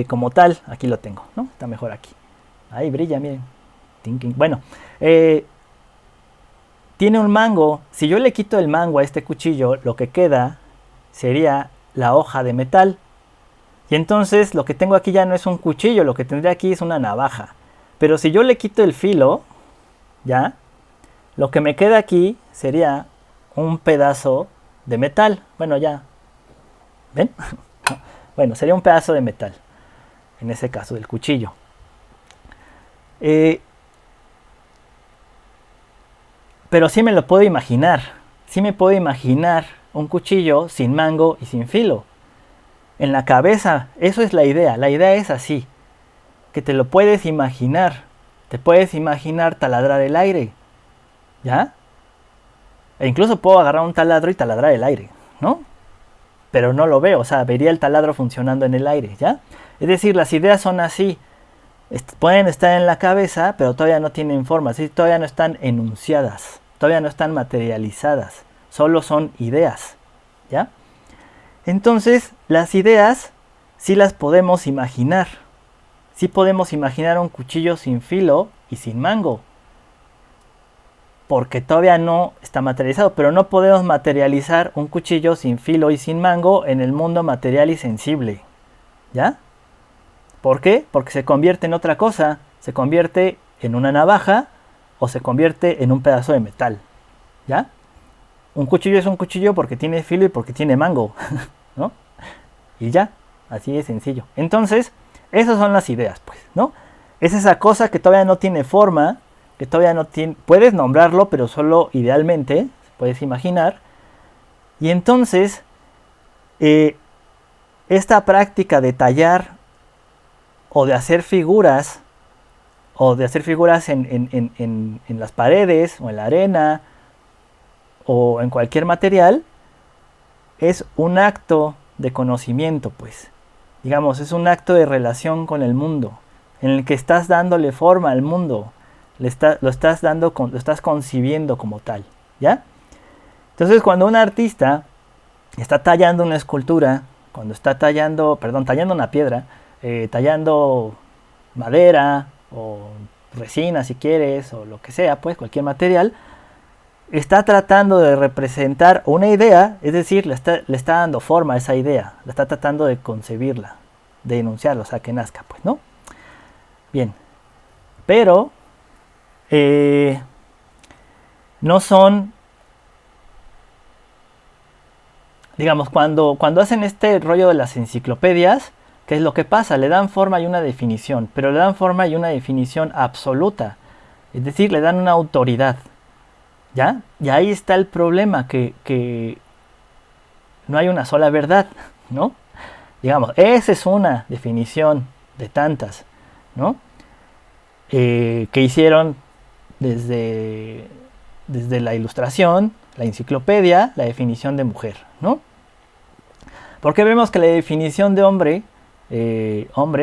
Como tal, aquí lo tengo, ¿no? Está mejor aquí. Ahí brilla, miren. Bueno, tiene un mango. Si yo le quito el mango a este cuchillo, lo que queda sería la hoja de metal. Y entonces lo que tengo aquí ya no es un cuchillo, lo que tendría aquí es una navaja. Pero si yo le quito el filo, ya, lo que me queda aquí sería un pedazo de metal. Bueno, ya. ¿Ven? Bueno, sería un pedazo de metal. En ese caso, del cuchillo. Pero sí me lo puedo imaginar. Sí me puedo imaginar un cuchillo sin mango y sin filo. En la cabeza, eso es la idea. La idea es así. Que te lo puedes imaginar. Te puedes imaginar taladrar el aire. ¿Ya? E incluso puedo agarrar un taladro y taladrar el aire, ¿no? Pero no lo veo, o sea, vería el taladro funcionando en el aire, ¿ya? Es decir, las ideas son así. Pueden estar en la cabeza, pero todavía no tienen forma, ¿sí? Todavía no están enunciadas, todavía no están materializadas, solo son ideas, ¿ya? Entonces, las ideas sí las podemos imaginar. Sí podemos imaginar un cuchillo sin filo y sin mango, porque todavía no está materializado, pero no podemos materializar un cuchillo sin filo y sin mango en el mundo material y sensible, ¿ya? ¿Por qué? Porque se convierte en otra cosa. Se convierte en una navaja o se convierte en un pedazo de metal. ¿Ya? Un cuchillo es un cuchillo porque tiene filo y porque tiene mango. ¿No? Y ya. Así de sencillo. Entonces, esas son las ideas, pues, ¿no? Es esa cosa que todavía no tiene forma, que todavía no tiene... Puedes nombrarlo, pero solo idealmente, puedes imaginar. Y entonces, esta práctica de tallar o de hacer figuras, en las paredes o en la arena o en cualquier material, es un acto de conocimiento, pues. Digamos, es un acto de relación con el mundo, en el que estás dándole forma al mundo, lo estás concibiendo como tal, ¿ya? Entonces, cuando un artista está tallando una escultura, cuando está tallando una piedra, tallando madera o resina si quieres, o lo que sea, pues cualquier material, está tratando de representar una idea, es decir, le está dando forma a esa idea, la está tratando de concebirla, de enunciarla, o sea, que nazca, pues, ¿no? Bien, pero no son, digamos, cuando hacen este rollo de las enciclopedias, ¿qué es lo que pasa? Le dan forma y una definición, pero le dan forma y una definición absoluta, es decir, le dan una autoridad. ¿Ya? Y ahí está el problema, que no hay una sola verdad, ¿no? Digamos, esa es una definición de tantas, ¿no? Que hicieron desde la Ilustración, la enciclopedia, la definición de mujer, ¿no? Porque vemos que la definición de hombre,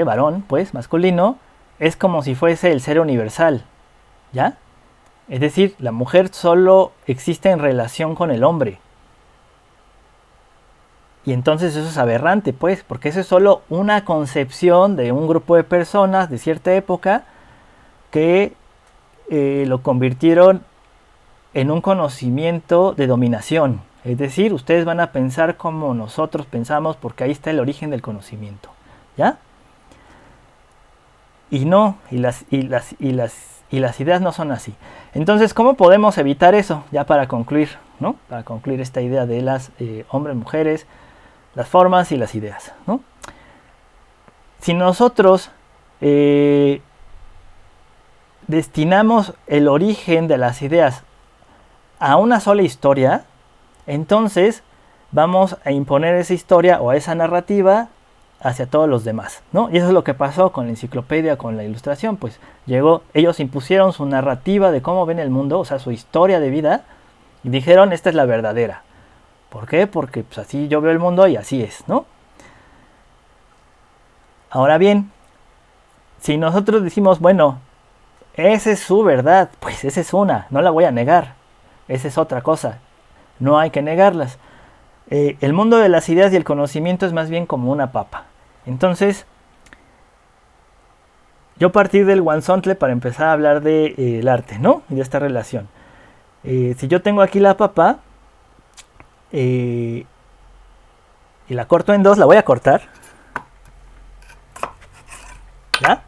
varón, pues, masculino, es como si fuese el ser universal, ¿ya? Es decir, la mujer solo existe en relación con el hombre. Y entonces eso es aberrante, pues, porque eso es solo una concepción de un grupo de personas de cierta época que lo convirtieron en un conocimiento de dominación. Es decir, ustedes van a pensar como nosotros pensamos porque ahí está el origen del conocimiento. ¿Ya? Y no, y las ideas no son así. Entonces, ¿cómo podemos evitar eso? Ya para concluir, ¿no? Para concluir esta idea de las hombres, mujeres, las formas y las ideas, ¿no? Si nosotros destinamos el origen de las ideas a una sola historia, entonces vamos a imponer esa historia o esa narrativa hacia todos los demás, ¿no? Y eso es lo que pasó con la enciclopedia, con la Ilustración, pues ellos impusieron su narrativa de cómo ven el mundo, o sea, su historia de vida, y dijeron, esta es la verdadera. ¿Por qué? Porque pues, así yo veo el mundo y así es, ¿no? Ahora bien, si nosotros decimos, bueno, esa es su verdad, pues esa es una, no la voy a negar, esa es otra cosa, no hay que negarlas. El mundo de las ideas y el conocimiento es más bien como una papa. Entonces, yo partí del guanzontle para empezar a hablar del arte, ¿no? Y de esta relación. Si yo tengo aquí la papa y la corto en dos, la voy a cortar. ¿Ya?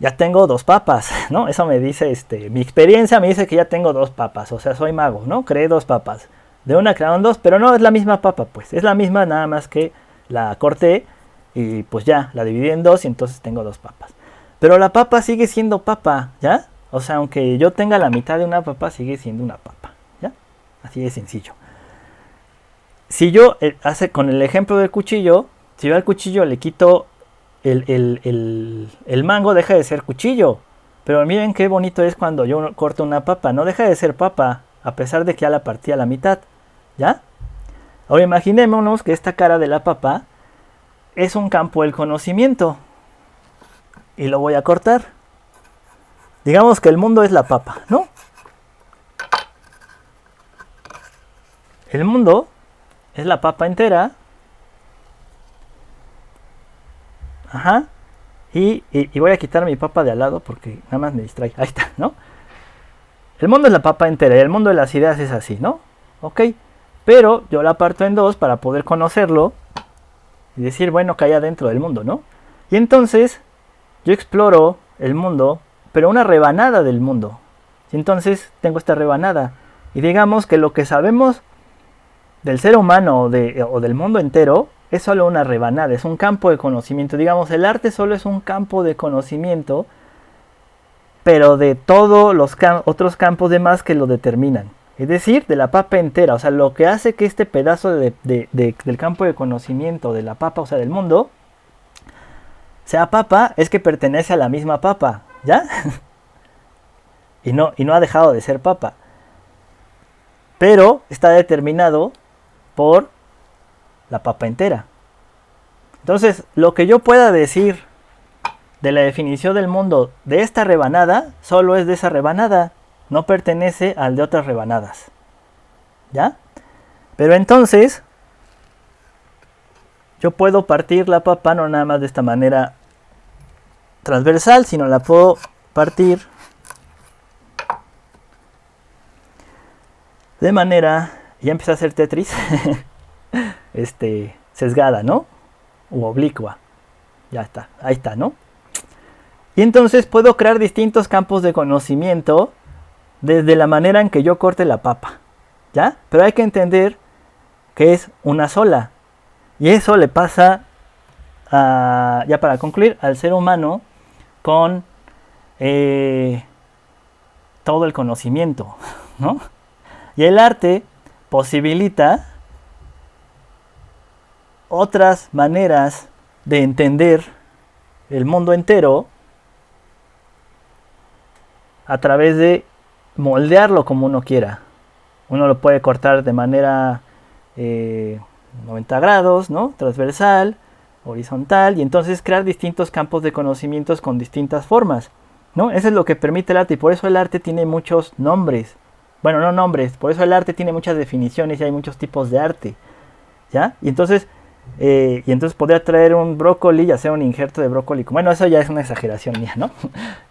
Ya tengo dos papas, ¿no? Eso me dice, mi experiencia me dice que ya tengo dos papas, o sea, soy mago, ¿no? Creé dos papas. De una crearon dos, pero no es la misma papa, pues. Es la misma, nada más que la corté y pues ya, la dividí en dos y entonces tengo dos papas. Pero la papa sigue siendo papa, ¿ya? O sea, aunque yo tenga la mitad de una papa, sigue siendo una papa, ¿ya? Así de sencillo. Si yo, con el ejemplo del cuchillo, si yo al cuchillo le quito el mango, deja de ser cuchillo. Pero miren qué bonito es cuando yo corto una papa. No deja de ser papa, a pesar de que ya la partí a la mitad. ¿Ya? Ahora imaginémonos que esta cara de la papa es un campo del conocimiento. Y lo voy a cortar. Digamos que el mundo es la papa, ¿no? El mundo es la papa entera. Ajá. Y voy a quitar mi papa de al lado porque nada más me distrae. Ahí está, ¿no? El mundo es la papa entera y el mundo de las ideas es así, ¿no? Ok. Pero yo la parto en dos para poder conocerlo y decir, bueno, que hay adentro del mundo, ¿no? Y entonces yo exploro el mundo, pero una rebanada del mundo. Y entonces tengo esta rebanada. Y digamos que lo que sabemos del ser humano o del mundo entero es solo una rebanada, es un campo de conocimiento. Digamos, el arte solo es un campo de conocimiento, pero de todos los otros campos demás que lo determinan. Es decir, de la papa entera. O sea, lo que hace que este pedazo del campo de conocimiento de la papa, o sea, del mundo, sea papa, es que pertenece a la misma papa, ¿ya? y no ha dejado de ser papa. Pero está determinado por la papa entera. Entonces, lo que yo pueda decir de la definición del mundo de esta rebanada, solo es de esa rebanada, no pertenece al de otras rebanadas. ¿Ya? Pero entonces, yo puedo partir la papa no nada más de esta manera transversal, sino la puedo partir de manera, ya empieza a ser Tetris, sesgada, ¿no? U oblicua. Ya está, ahí está, ¿no? Y entonces puedo crear distintos campos de conocimiento desde la manera en que yo corte la papa, ¿ya? Pero hay que entender que es una sola. Y eso le pasa, ya para concluir, al ser humano con todo el conocimiento, ¿no? Y el arte posibilita otras maneras de entender el mundo entero a través de moldearlo como uno quiera. Uno lo puede cortar de manera 90 grados, ¿no? Transversal, horizontal, y entonces crear distintos campos de conocimientos con distintas formas, ¿no? Eso es lo que permite el arte, y por eso el arte tiene muchos nombres. Bueno, no nombres, por eso el arte tiene muchas definiciones y hay muchos tipos de arte, ¿ya? Y entonces podría traer un brócoli y hacer un injerto de brócoli. Bueno, eso ya es una exageración mía, ¿no?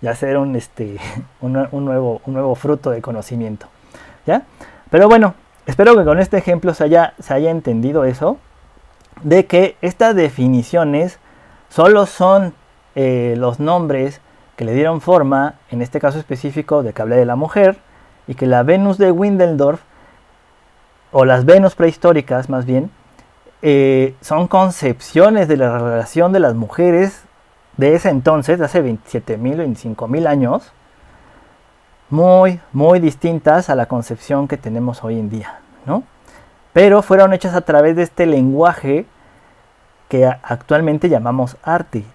Y hacer un nuevo fruto de conocimiento, ¿ya? Pero bueno, espero que con este ejemplo se haya entendido eso, de que estas definiciones solo son los nombres que le dieron forma, en este caso específico de que hablé de la mujer, y que la Venus de Willendorf, o las Venus prehistóricas más bien, son concepciones de la relación de las mujeres de ese entonces, de hace 27.000, 25.000 años, muy, muy distintas a la concepción que tenemos hoy en día, ¿no? Pero fueron hechas a través de este lenguaje que actualmente llamamos arte.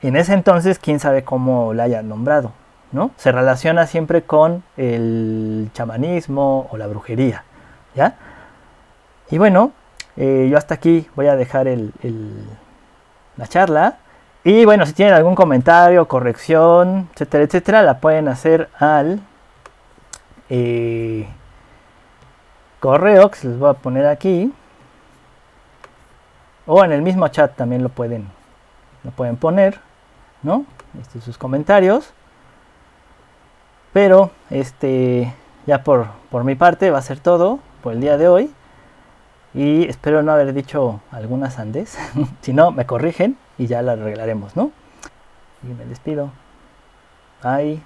En ese entonces, quién sabe cómo la hayan nombrado, ¿no? Se relaciona siempre con el chamanismo o la brujería, ¿ya? Y bueno, yo hasta aquí voy a dejar la charla. Y bueno, si tienen algún comentario, corrección, etcétera, etcétera, la pueden hacer al correo que se les voy a poner aquí. O en el mismo chat también lo pueden poner, ¿no? Sus comentarios. Pero ya por mi parte va a ser todo por el día de hoy. Y espero no haber dicho alguna sandez. Si no, me corrigen y ya la arreglaremos, ¿no? Y me despido. Bye.